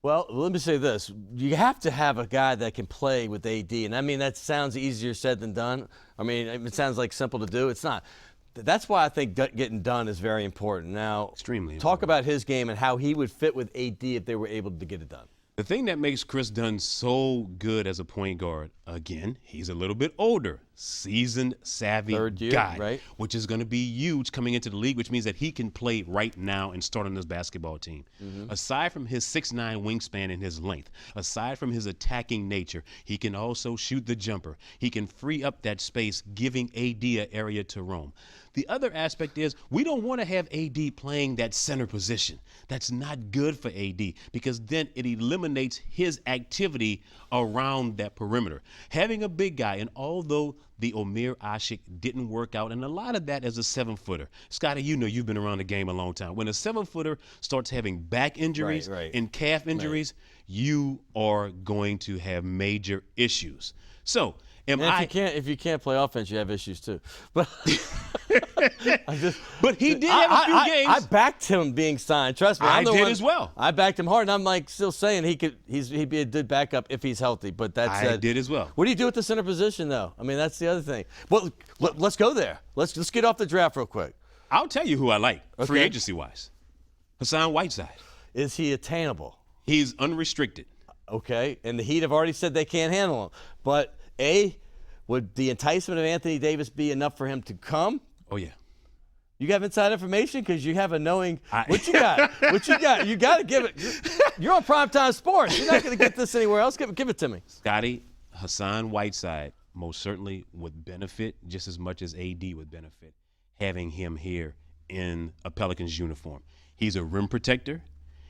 Well, let me say this. You have to have a guy that can play with AD. And, I mean, that sounds easier said than done. I mean, it sounds like simple to do. It's not. That's why I think getting done is very important. Now, extremely talk about his game and how he would fit with AD if they were able to get it done. The thing that makes Chris Dunn so good as a point guard, again, he's a little bit older, seasoned, savvy Third year, guy, right? Which is going to be huge coming into the league, which means that he can play right now and start on this basketball team. Aside from his 6'9" wingspan and his length, aside from his attacking nature, he can also shoot the jumper. He can free up that space, giving AD an area to roam. The other aspect is we don't want to have AD playing that center position. That's not good for AD because then it eliminates his activity around that perimeter. Having a big guy, and although the Omer Ashik didn't work out, and a lot of that as a 7-footer. Scotty, you know you've been around the game a long time. When a 7-footer starts having back injuries and calf injuries, you are going to have major issues. So, if you can't play offense, you have issues too. But but he did have a few games. I backed him being signed. Trust me, I did as well. I backed him hard, and I'm like still saying he'd be a good backup if he's healthy. But that said, I did as well. What do you do with the center position, though? I mean, that's the other thing. Well, let's go there. Let's get off the draft real quick. I'll tell you who I like, free agency wise. Hassan Whiteside. Is he attainable? He's unrestricted. Okay, and the Heat have already said they can't handle him. But would the enticement of Anthony Davis be enough for him to come? Oh, yeah. You have inside information because you have a knowing. What you got? What you got? You got to give it. You're on Primetime Sports. You're not going to get this anywhere else. Give it to me. Scotty, Hassan Whiteside most certainly would benefit just as much as AD would benefit having him here in a Pelicans uniform. He's a rim protector.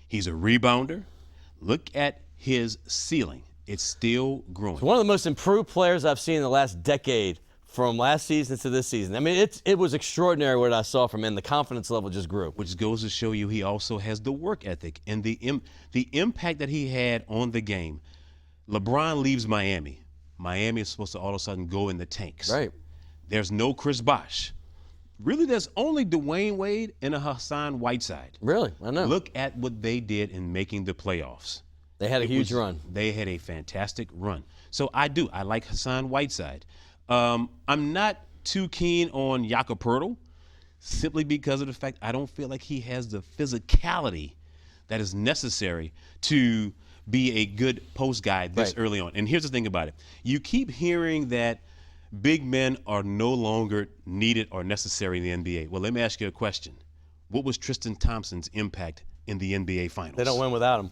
He's a rebounder. Look at his ceiling. It's still growing. It's one of the most improved players I've seen in the last decade from last season to this season. I mean, it was extraordinary what I saw from him. The confidence level just grew. Which goes to show you he also has the work ethic and the impact that he had on the game. LeBron leaves Miami. Miami is supposed to all of a sudden go in the tanks. Right. There's no Chris Bosh. Really, there's only Dwayne Wade and a Hassan Whiteside. Really? I know. Look at what they did in making the playoffs. They had a huge run. They had a fantastic run. So I like Hassan Whiteside. I'm not too keen on Jakob Poeltl simply because of the fact I don't feel like he has the physicality that is necessary to be a good post guy this early on. And here's the thing about it. You keep hearing that big men are no longer needed or necessary in the NBA. Well, let me ask you a question. What was Tristan Thompson's impact in the NBA Finals? They don't win without him.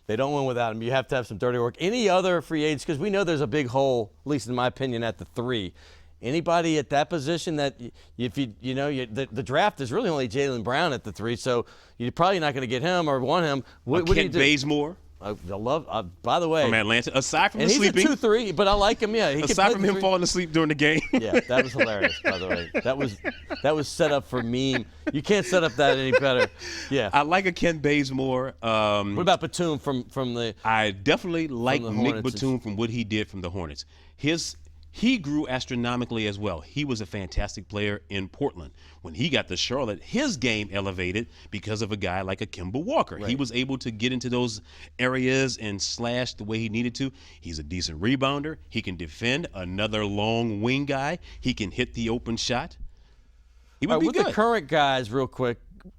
They don't win without him. You have to have some dirty work. Any other free agents, because we know there's a big hole, at least in my opinion, at the 3. Anybody at that position that if the draft is really only Jaylen Brown at the 3, so you're probably not going to get him or want him. What do you do? Bazemore. By the way, from Atlanta. Aside from and the sleeping, he's a 2-3, but I like him. Yeah, aside from him falling asleep during the game. Yeah, that was hilarious. By the way, that was set up for meme. You can't set up that any better. Yeah, I like a Ken Bazemore. What about Batum from the? I definitely like Nick Batum from what he did from the Hornets. His he grew astronomically as well. He was a fantastic player in Portland. When he got to Charlotte, his game elevated because of a guy like a Kemba Walker. Right. He was able to get into those areas and slash the way he needed to. He's a decent rebounder. He can defend. Another long wing guy. He can hit the open shot. He would be with good. The current guys, real quick,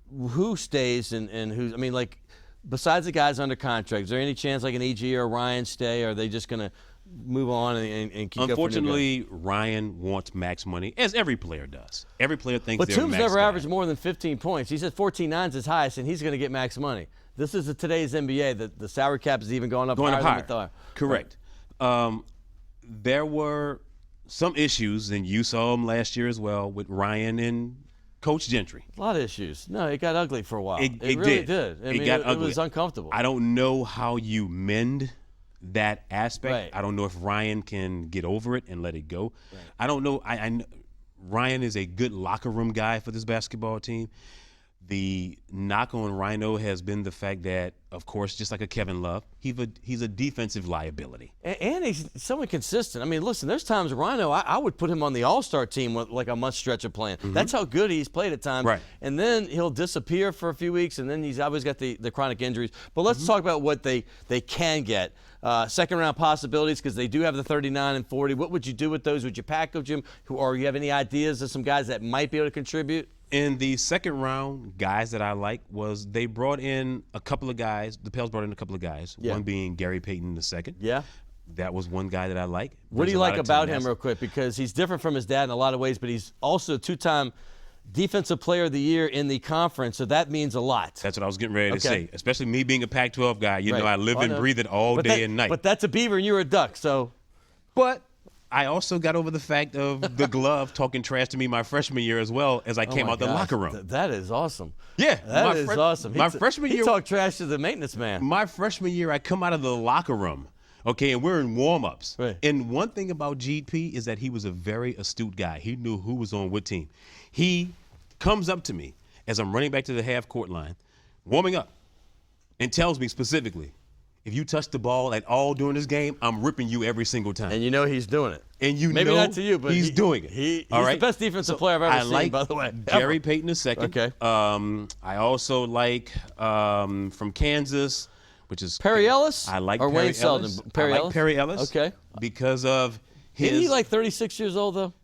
who stays and who's, I mean, like, besides the guys under contract, is there any chance like an EG or Ryan stay, or are they just going to move on and keep Unfortunately, Ryan wants max money, as every player does. Every player thinks they're Batum's max never guy. averaged more than 15 points. He said 14.9 is his highest, and he's going to get max money. This is today's NBA. The salary cap is even going up higher than we thought. Correct. Right. There were some issues, and you saw them last year as well, with Ryan and Coach Gentry. A lot of issues. No, it got ugly for a while. It really did. I mean, got ugly. It was uncomfortable. I don't know how you mend that aspect. Right. I don't know if Ryan can get over it and let it go. Right. I don't know. Ryan is a good locker room guy for this basketball team. The knock on Rhino has been the fact that, of course, just like a Kevin Love, he's a defensive liability. And he's somewhat consistent. I mean, listen, there's times Rhino, I would put him on the all-star team with like a month stretch of playing. Mm-hmm. That's how good he's played at times. Right. And then he'll disappear for a few weeks, and then he's always got the chronic injuries. But let's talk about what they can get. Second-round possibilities, because they do have the 39 and 40. What would you do with those? Would you package them? Or you have any ideas of some guys that might be able to contribute? In the second round, guys that I like was they brought in a couple of guys. The Pels brought in a couple of guys, one being Gary Payton II. Yeah. That was one guy that I like. What do you like about him, real quick? Because he's different from his dad in a lot of ways, but he's also a two-time Defensive Player of the Year in the conference, so that means a lot. That's what I was getting ready to say. Especially me being a Pac-12 guy. You know, I live and breathe it all day and night. But that's a Beaver and you're a Duck, so. But I also got over the fact of the glove talking trash to me my freshman year as well as I came out the locker room. That is awesome. Yeah. That is awesome. My freshman year. He talked trash to the maintenance man. My freshman year, I come out of the locker room, okay, and we're in warm-ups. Right. And one thing about GP is that he was a very astute guy. He knew who was on what team. He comes up to me as I'm running back to the half-court line, warming up, and tells me specifically, if you touch the ball at all during this game, I'm ripping you every single time. And you know he's doing it. And you Maybe know not to you, but he's doing it. He's the best defensive player I've ever seen, by the way. Gary Payton II. Okay. I also like from Kansas, which is Perry Ellis? I like or Perry Wayne Selden. Ellis. Perry I like Ellis? Perry Ellis. Okay. Because of his. Isn't he like 36 years old, though?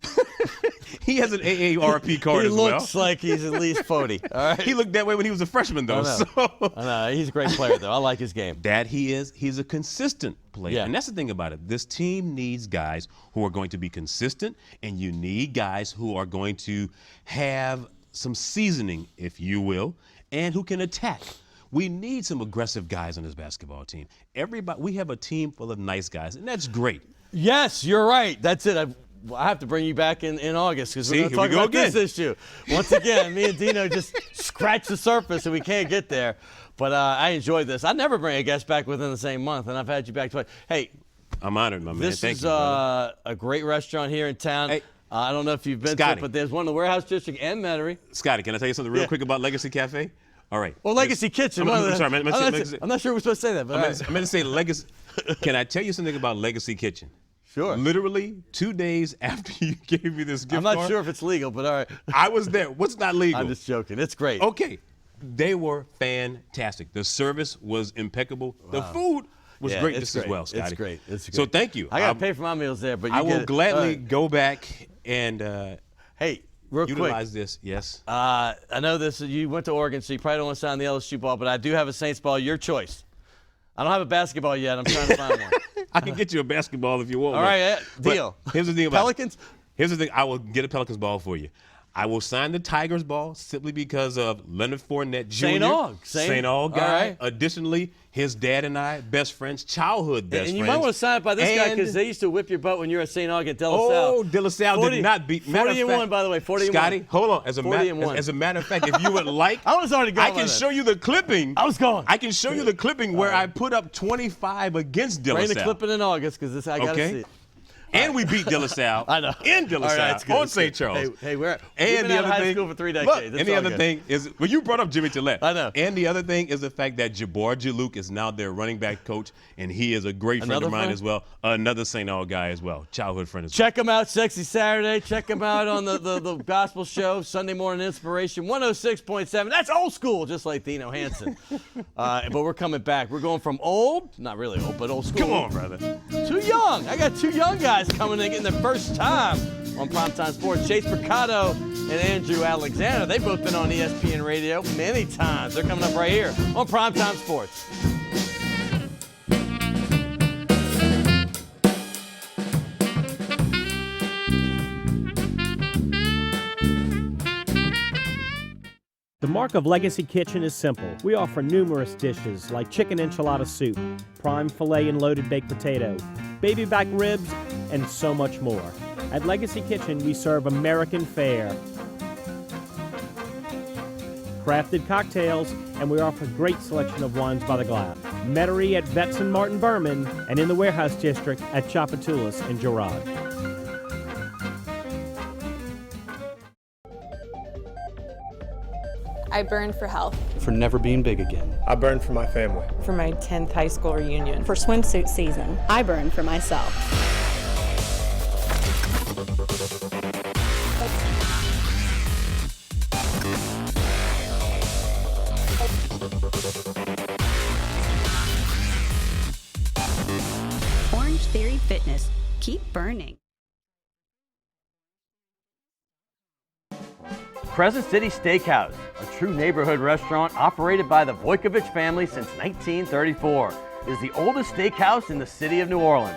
He has an AARP card as well. He looks like he's at least 40. All right. He looked that way when he was a freshman, though. I know. He's a great player, though. I like his game. That he is. He's a consistent player. Yeah. And that's the thing about it. This team needs guys who are going to be consistent, and you need guys who are going to have some seasoning, if you will, and who can attack. We need some aggressive guys on this basketball team. We have a team full of nice guys, and that's great. Yes, you're right. That's it. I have to bring you back in August because we're going to talk about this issue. Once again, me and Dino just scratched the surface and we can't get there. But I enjoyed this. I never bring a guest back within the same month, and I've had you back twice. Hey. I'm honored, my man. This Thank is you, a great restaurant here in town. Hey, I don't know if you've been to it, but there's one in the Warehouse District and Metairie. Scotty, can I tell you something real quick about Legacy Cafe? All right. Well, Legacy Kitchen. I'm sorry, man. I'm not sure we're supposed to say that. But I'm going to say Legacy. Can I tell you something about Legacy Kitchen? Sure. Literally 2 days after you gave me this gift card. I'm not sure if it's legal, but all right. I was there. What's not legal? I'm just joking. It's great. Okay. They were fantastic. The service was impeccable. Wow. The food was great just as well, Scotty. It's great. It's great. So thank you. I got to pay for my meals there, but I will gladly go back and hey, real utilize quick. This. Yes. I know this. You went to Oregon, so you probably don't want to sign the LSU ball, but I do have a Saints ball. Your choice. I don't have a basketball yet. I'm trying to find one. I can get you a basketball if you want. All right, deal. But here's the thing about Pelicans? Here's the thing. I will get a Pelicans ball for you. I will sign the Tigers ball simply because of Leonard Fournette Jr. St. Aug guy. Right. Additionally, his dad and I, best friends, childhood best friends. And you might want to sign it by this guy because they used to whip your butt when you were at St. Aug at De La Salle. Oh, De La Salle did not beat. 40-1, by the way. 40-1. Scotty, hold on. As a matter of fact, if you would like, I was already going. I can show you the clipping. I was going. I can show you the clipping where I put up 25 against De La Salle. Bring the clipping in August because I got to see it. And we beat De La Salle. I know. In De La Salle on St. Charles. Hey, we've and been out of high school for 3 decades. Look, It's and the all other good. thing is, well, you brought up Jimmy Gillette. I know. And the other thing is the fact that Jabbar Jaluk is now their running back coach, and he is a great friend of mine as well. Another St. Aug guy as well, childhood friend as well. Check him out, Sexy Saturday. Check him out on the gospel show, Sunday Morning Inspiration, 106.7. That's old school, just like Dino Hansen. But we're coming back. We're going from old, not really old, but old school. Come on, brother. Too young. I got 2 young guys coming in getting their first time on Primetime Sports. Chase Mercado and Andrew Alexander. They've both been on ESPN Radio many times. They're coming up right here on Primetime Sports. The mark of Legacy Kitchen is simple. We offer numerous dishes like chicken enchilada soup, prime filet and loaded baked potato, baby back ribs, and so much more. At Legacy Kitchen, we serve American fare, crafted cocktails, and we offer a great selection of wines by the glass. Metairie at Betts and Martin Berman, and in the Warehouse District at Chapatulas and Girard. I burned for health. For never being big again. I burned for my family. For my 10th high school reunion. For swimsuit season. I burned for myself. Orange Theory Fitness. Keep burning. Crescent City Steakhouse, a true neighborhood restaurant operated by the Vojkovic family since 1934, is the oldest steakhouse in the city of New Orleans.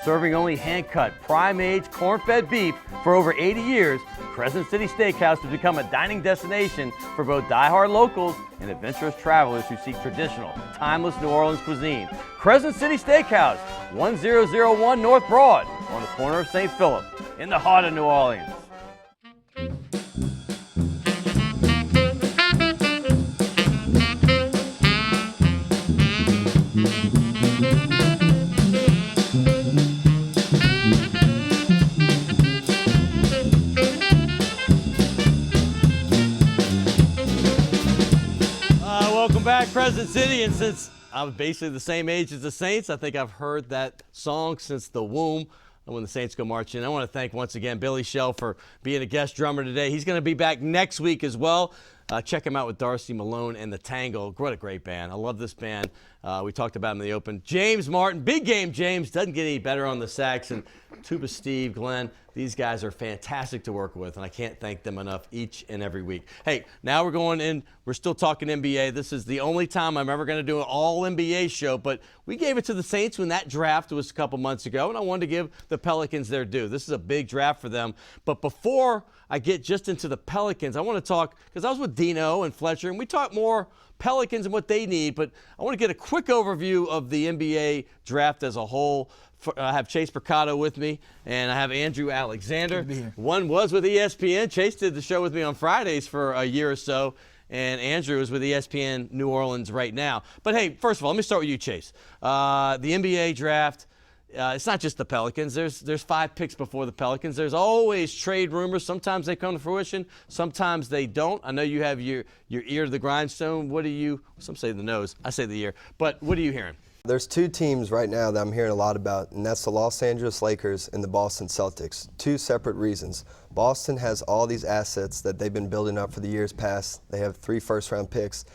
Serving only hand-cut, prime-aged, corn-fed beef for over 80 years, Crescent City Steakhouse has become a dining destination for both die-hard locals and adventurous travelers who seek traditional, timeless New Orleans cuisine. Crescent City Steakhouse, 1001 North Broad, on the corner of St. Philip, in the heart of New Orleans. Welcome back, Crescent City. And since I was basically the same age as the Saints, I think I've heard that song since the womb when the Saints go marching. I want to thank once again Billy Shell for being a guest drummer today. He's going to be back next week as well. Check him out with Darcy Malone and the Tangle. What a great band. I love this band. We talked about him in the open. James Martin, big game James, doesn't get any better on the sax. And Tuba Steve, Glenn, these guys are fantastic to work with, and I can't thank them enough each and every week. Hey, now we're going in. We're still talking NBA. This is the only time I'm ever going to do an all-NBA show, but we gave it to the Saints when that draft was a couple months ago, and I wanted to give the Pelicans their due. This is a big draft for them. But before I get just into the Pelicans, I want to talk, because I was with Dino and Fletcher, and we talked more Pelicans and what they need, but I want to get a quick overview of the NBA draft as a whole. I have Chase Mercado with me, and I have Andrew Alexander. Good to be here. One was with ESPN. Chase did the show with me on Fridays for a year or so, and Andrew is with ESPN New Orleans right now. But hey, first of all, let me start with you, Chase. The NBA draft, it's not just the Pelicans. There's 5 picks before the Pelicans. There's always trade rumors. Sometimes they come to fruition. Sometimes they don't. I know you have your ear to the grindstone. Some say the nose. I say the ear. But what are you hearing? There's 2 teams right now that I'm hearing a lot about, and that's the Los Angeles Lakers and the Boston Celtics. 2 separate reasons. Boston has all these assets that they've been building up for the years past. They have 3 first-round picks.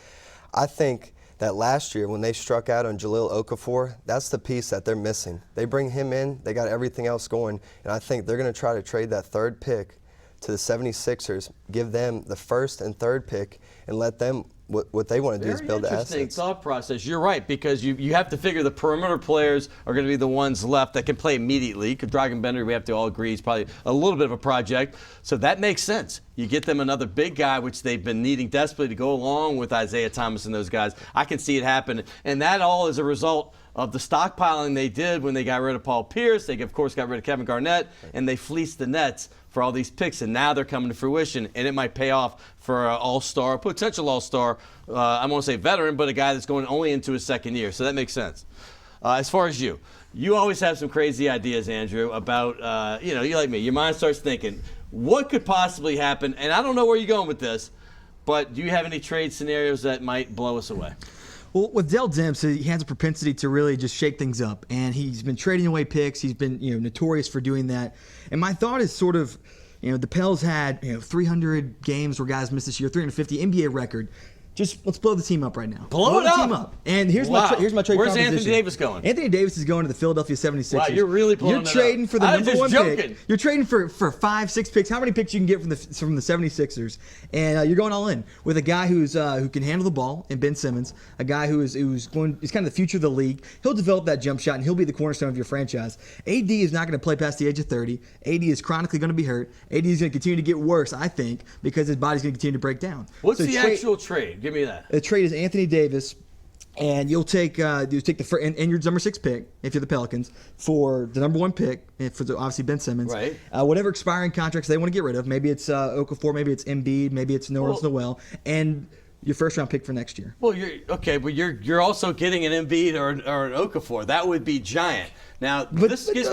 I think that last year when they struck out on Jahlil Okafor, that's the piece that they're missing. They bring him in, they got everything else going, and I think they're going to try to trade that 3rd pick to the 76ers, give them the 1st and 3rd pick, and let them what they want to do is build assets. Very interesting thought process. You're right, because you have to figure the perimeter players are going to be the ones left that can play immediately. Dragan Bender, we have to all agree, is probably a little bit of a project. So that makes sense. You get them another big guy, which they've been needing desperately to go along with Isaiah Thomas and those guys. I can see it happen. And that all is a result of the stockpiling they did when they got rid of Paul Pierce. They, of course, got rid of Kevin Garnett, and they fleeced the Nets for all these picks, and now they're coming to fruition, and it might pay off for an all-star, potential all-star, I won't say veteran, but a guy that's going only into his 2nd year. So that makes sense. As far as you You always have some crazy ideas, Andrew, about, you like me. Your mind starts thinking, what could possibly happen? And I don't know where you're going with this, but do you have any trade scenarios that might blow us away? Well, with Dell Demps, he has a propensity to really just shake things up, and he's been trading away picks. He's been, notorious for doing that. And my thought is sort of, the Pels had, 300 games where guys missed this year, 350 NBA record. Just let's blow the team up right now. Blow it the up. team up. And here's my trade Where's proposition. Anthony Davis going? Anthony Davis is going to the Philadelphia 76ers. Wow, you're really blowing it up. You're trading for the I was number just one joking. pick. You're trading for 5, 6 picks. How many picks you can get from the 76ers? And you're going all in with a guy who can handle the ball in Ben Simmons, a guy who's kind of the future of the league. He'll develop that jump shot and he'll be the cornerstone of your franchise. AD is not going to play past the age of 30. AD is chronically going to be hurt. AD is going to continue to get worse, I think, because his body's going to continue to break down. What's the actual trade? Give me that. The trade is Anthony Davis, and you'll take the and your number 6 pick if you're the Pelicans for the number 1 pick for obviously Ben Simmons. Right. Whatever expiring contracts they want to get rid of, maybe it's Okafor, maybe it's Embiid, maybe it's Noel, and your first round pick for next year. Well, you're also getting an Embiid or an Okafor. That would be giant. Now this gives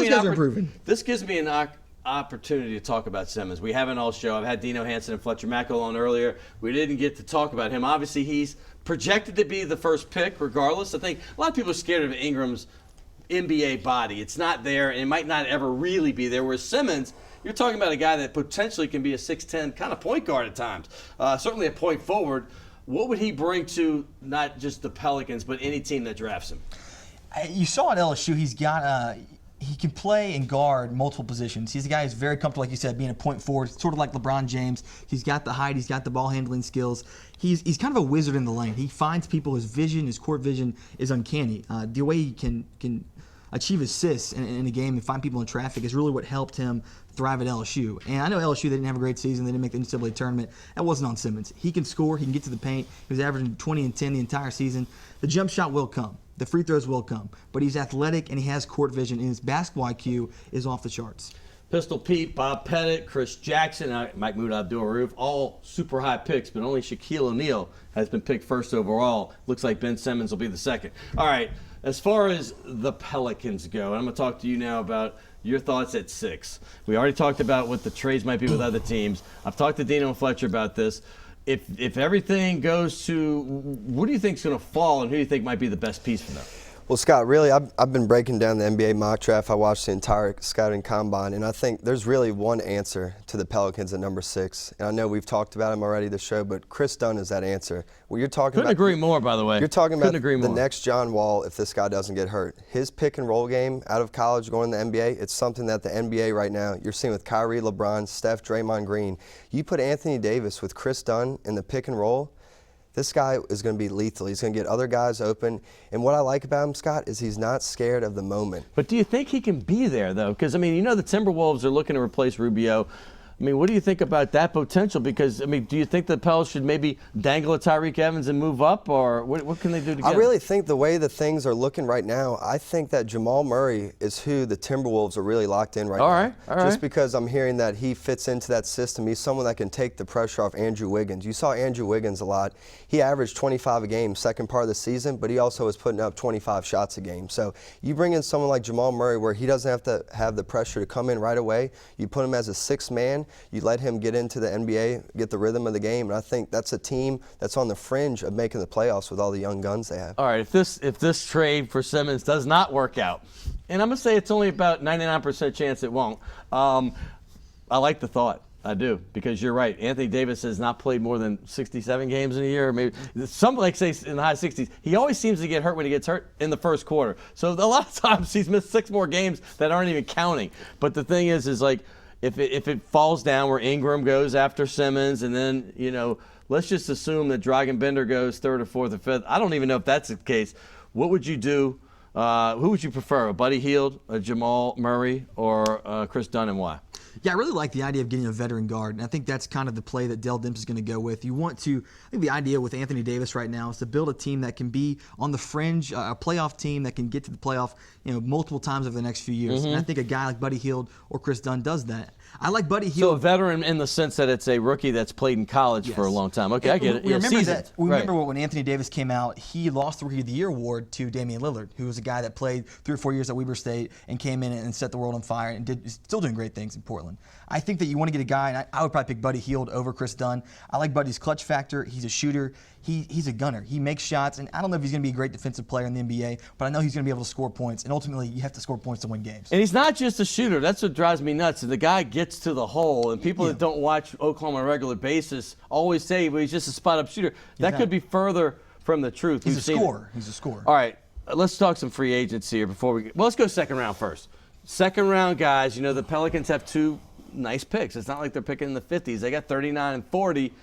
me an opportunity to talk about Simmons. We haven't all show. I've had Dino Hansen and Fletcher Mackel on earlier. We didn't get to talk about him. Obviously, he's projected to be the first pick regardless. I think a lot of people are scared of Ingram's NBA body. It's not there, and it might not ever really be there. Whereas Simmons, you're talking about a guy that potentially can be a 6'10" kind of point guard at times, certainly a point forward. What would he bring to not just the Pelicans, but any team that drafts him? You saw at LSU, he's got he can play and guard multiple positions. He's a guy who's very comfortable, like you said, being a point forward, sort of like LeBron James. He's got the height, he's got the ball handling skills. He's kind of a wizard in the lane. He finds people. His vision, his court vision is uncanny. The way he can achieve assists in a game and find people in traffic is really what helped him thrive at LSU. And I know LSU, they didn't have a great season. They didn't make the NCAA tournament. That wasn't on Simmons. He can score. He can get to the paint. He was averaging 20 and 10 the entire season. The jump shot will come. The free throws will come. But he's athletic and he has court vision, and his basketball IQ is off the charts. Pistol Pete, Bob Pettit, Chris Jackson, Mahmoud Abdul-Rauf, all super high picks, but only Shaquille O'Neal has been picked first overall. Looks like Ben Simmons will be the second. All right, as far as the Pelicans go, I'm going to talk to you now about your thoughts at 6. We already talked about what the trades might be with other teams. I've talked to Dino and Fletcher about this. If everything goes to, what do you think is going to fall, and who do you think might be the best piece for them? Well, Scott, really, I've been breaking down the NBA mock draft. I watched the entire scouting combine, and I think there's really one answer to the Pelicans at number 6. And I know we've talked about him already this show, but Chris Dunn is that answer. Well, you're talking Couldn't agree more, by the way. You're talking about the next John Wall if this guy doesn't get hurt. His pick and roll game out of college going to the NBA, it's something that the NBA right now, you're seeing with Kyrie, LeBron, Steph, Draymond Green. You put Anthony Davis with Chris Dunn in the pick and roll, this guy is going to be lethal. He's going to get other guys open. And what I like about him, Scott, is he's not scared of the moment. But do you think he can be there, though? Because, the Timberwolves are looking to replace Rubio. What do you think about that potential? Because, do you think the Pels should maybe dangle a Tyreek Evans and move up, or what can they do together? I really think the way the things are looking right now, I think that Jamal Murray is who the Timberwolves are really locked in right now. All right. Just because I'm hearing that he fits into that system. He's someone that can take the pressure off Andrew Wiggins. You saw Andrew Wiggins a lot. He averaged 25 a game second part of the season, but he also was putting up 25 shots a game. So you bring in someone like Jamal Murray where he doesn't have to have the pressure to come in right away. You put him as a 6th man. You let him get into the NBA, get the rhythm of the game, and I think that's a team that's on the fringe of making the playoffs with all the young guns they have. All right, if this trade for Simmons does not work out, and I'm going to say it's only about 99% chance it won't, I like the thought. I do, because you're right. Anthony Davis has not played more than 67 games in a year, maybe some like say in the high 60s. He always seems to get hurt when he gets hurt in the first quarter. So a lot of times he's missed 6 more games that aren't even counting. But the thing is like, if it falls down where Ingram goes after Simmons, and then, let's just assume that Dragan Bender goes 3rd or 4th or 5th. I don't even know if that's the case. What would you do? Who would you prefer, a Buddy Hield, a Jamal Murray, or Chris Dunn, and why? Yeah, I really like the idea of getting a veteran guard, and I think that's kind of the play that Dell Demps is going to go with. I think the idea with Anthony Davis right now is to build a team that can be on the fringe, a playoff team that can get to the playoff, multiple times over the next few years. Mm-hmm. And I think a guy like Buddy Hield or Chris Dunn does that. I like Buddy So a Hield. veteran in the sense that it's a rookie that's played in college for a long time. Okay, I get it. We remember seasoned. that. We remember when Anthony Davis came out, he lost the Rookie of the Year award to Damian Lillard, who was a guy that played 3 or 4 years at Weber State and came in and set the world on fire and is still doing great things in Portland. I think that you want to get a guy, and I would probably pick Buddy Hield over Chris Dunn. I like Buddy's clutch factor. He's a shooter. He's a gunner. He makes shots, and I don't know if he's going to be a great defensive player in the NBA, but I know he's going to be able to score points, and ultimately you have to score points to win games. And he's not just a shooter. That's what drives me nuts. The guy gets to the hole, and people that don't watch Oklahoma on a regular basis always say, well, he's just a spot-up shooter. That could be further from the truth. He's a scorer. He's a scorer. All right, let's talk some free agents here before we well, let's go second round first. Second round guys, you know, the Pelicans have 2 nice picks. It's not like they're picking in the 50s. They got 39 and 40.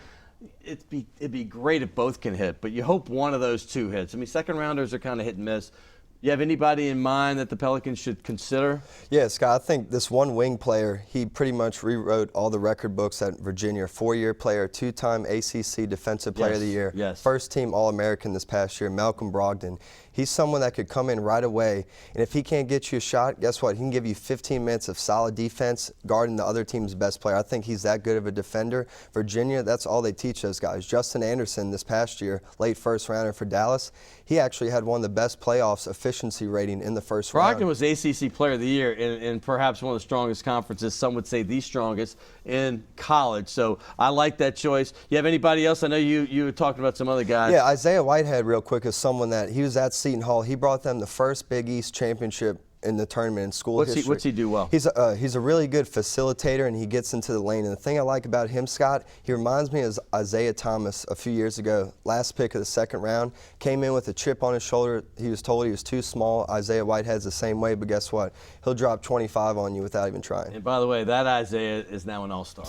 It'd be great if both can hit, but you hope one of those 2 hits. I mean, second rounders are kind of hit and miss. You have anybody in mind that the Pelicans should consider? Yeah, Scott, I think this one wing player, he pretty much rewrote all the record books at Virginia. 4-year player, 2-time ACC Defensive Player of the Year, first team All-American this past year, Malcolm Brogdon. He's someone that could come in right away, and if he can't get you a shot, guess what? He can give you 15 minutes of solid defense guarding the other team's best player. I think he's that good of a defender. Virginia, that's all they teach those guys. Justin Anderson this past year, late first rounder for Dallas, he actually had one of the best playoffs efficiency rating in the first round. Brogdon was ACC Player of the Year in perhaps one of the strongest conferences, some would say the strongest, in college. So I like that choice. You have anybody else? I know you were talking about some other guys. Yeah, Isaiah Whitehead, real quick, is someone that he was at Seton Hall. He brought them the first Big East championship in the tournament in school history. What's he do well? He's a really good facilitator, and he gets into the lane. And the thing I like about him, Scott, he reminds me of Isaiah Thomas a few years ago. Last pick of the second round, came in with a chip on his shoulder. He was told he was too small. Isaiah Whitehead's the same way, but guess what? He'll drop 25 on you without even trying. And by the way, that Isaiah is now an all-star.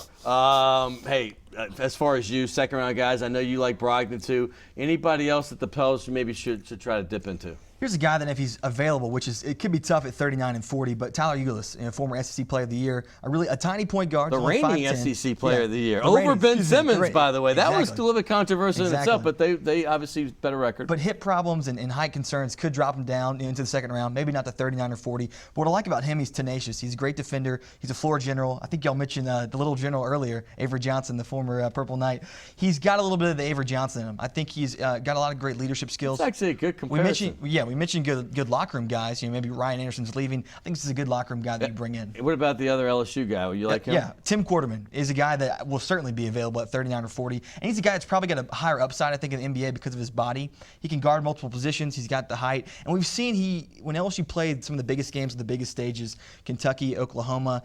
Hey, as far as you, second round guys, I know you like Brogdon too. Anybody else that the Pels maybe should try to dip into? Here's a guy that if he's available, which is it could be tough at 39 and 40, but Tyler Ulis, former SEC Player of the Year, a tiny point guard. The reigning SEC Player of the Year. Over Ben Simmons, by the way. That was still a bit controversial in itself, but they obviously better record. But hip problems and height concerns could drop him down into the second round, maybe not to 39 or 40. But what I like about him, he's tenacious. He's a great defender. He's a floor general. I think y'all mentioned the little general earlier, Avery Johnson, the former Purple Knight. He's got a little bit of the Avery Johnson in him. I think he's got a lot of great leadership skills. It's actually a good comparison. We mentioned good locker room guys. Maybe Ryan Anderson's leaving. I think this is a good locker room guy that you bring in. What about the other LSU guy? You like him? Yeah, Tim Quarterman is a guy that will certainly be available at 39 or 40. And he's a guy that's probably got a higher upside, I think, in the NBA because of his body. He can guard multiple positions. He's got the height. And we've seen when LSU played some of the biggest games at the biggest stages, Kentucky, Oklahoma,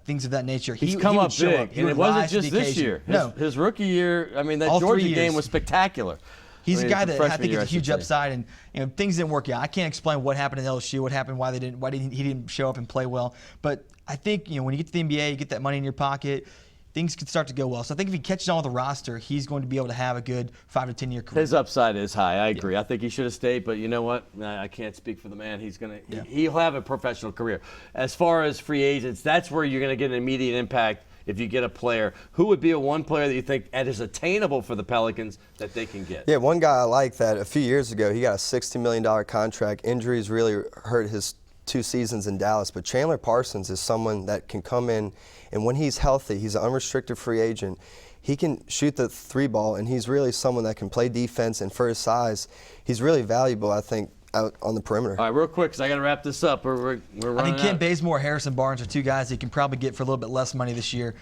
things of that nature. He's come up big. And it wasn't just this year. His rookie year, I mean, that Georgia game was spectacular. He's a guy that I think has a huge upside, and things didn't work out. I can't explain what happened at LSU, what happened, why he didn't show up and play well. But I think when you get to the NBA, you get that money in your pocket, things could start to go well. So I think if he catches on with the roster, he's going to be able to have a good 5 to 10 year career. His upside is high. I agree. I think he should have stayed, but you know what? I can't speak for the man. He'll have a professional career. As far as free agents, that's where you're going to get an immediate impact. If you get a player, who would be a one player that you think is attainable for the Pelicans that they can get? Yeah, one guy I like that a few years ago, he got a $60 million contract. Injuries really hurt his 2 seasons in Dallas, but Chandler Parsons is someone that can come in, and when he's healthy, he's an unrestricted free agent. He can shoot the 3 ball, and he's really someone that can play defense, and for his size, he's really valuable, I think, out on the perimeter. All right, real quick, because I got to wrap this up. We're running I think Kent out. Bazemore, Harrison Barnes are 2 guys that you can probably get for a little bit less money this year.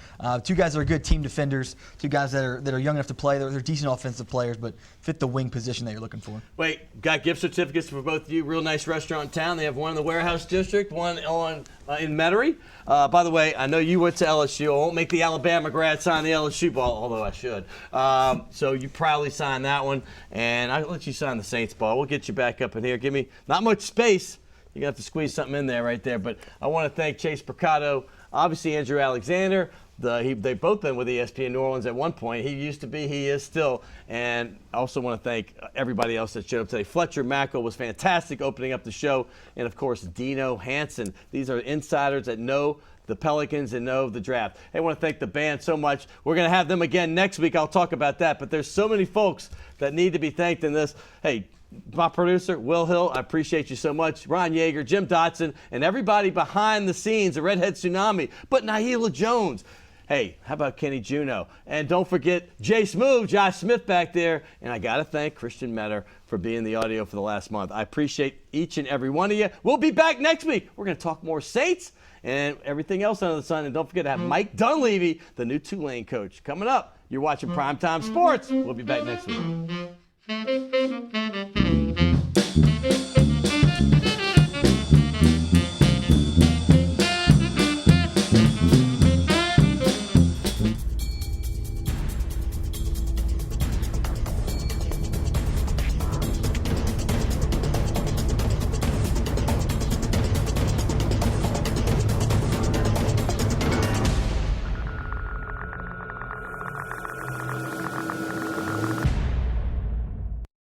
2 guys that are good team defenders, 2 guys that are young enough to play. They're decent offensive players, but fit the wing position that you're looking for. Wait, got gift certificates for both of you. Real nice restaurant in town. They have one in the Warehouse District, one in Metairie. By the way, I know you went to LSU. I won't make the Alabama grad sign the LSU ball, although I should. So you proudly signed that one, and I'll let you sign the Saints ball. We'll get you back up in here. Give me not much space. You're going to have to squeeze something in there right there. But I want to thank Chase Mercado, obviously Andrew Alexander. They've both been with ESPN New Orleans at one point. He used to be, he is still. And I also want to thank everybody else that showed up today. Fletcher Mackel was fantastic opening up the show. And, of course, Dino Hansen. These are insiders that know the Pelicans and know the draft. Hey, I want to thank the band so much. We're going to have them again next week. I'll talk about that. But there's so many folks that need to be thanked in this. Hey, My producer, Will Hill, I appreciate you so much. Ron Yeager, Jim Dotson, and everybody behind the scenes, the Redhead Tsunami. But Naheela Jones. Hey, how about Kenny Juno? And don't forget Jay Smooth, Josh Smith back there. And I got to thank Christian Metter for being the audio for the last month. I appreciate each and every one of you. We'll be back next week. We're going to talk more Saints and everything else under the sun. And don't forget to have Mike Dunleavy, the new Tulane coach. Coming up, you're watching Primetime Sports. We'll be back next week.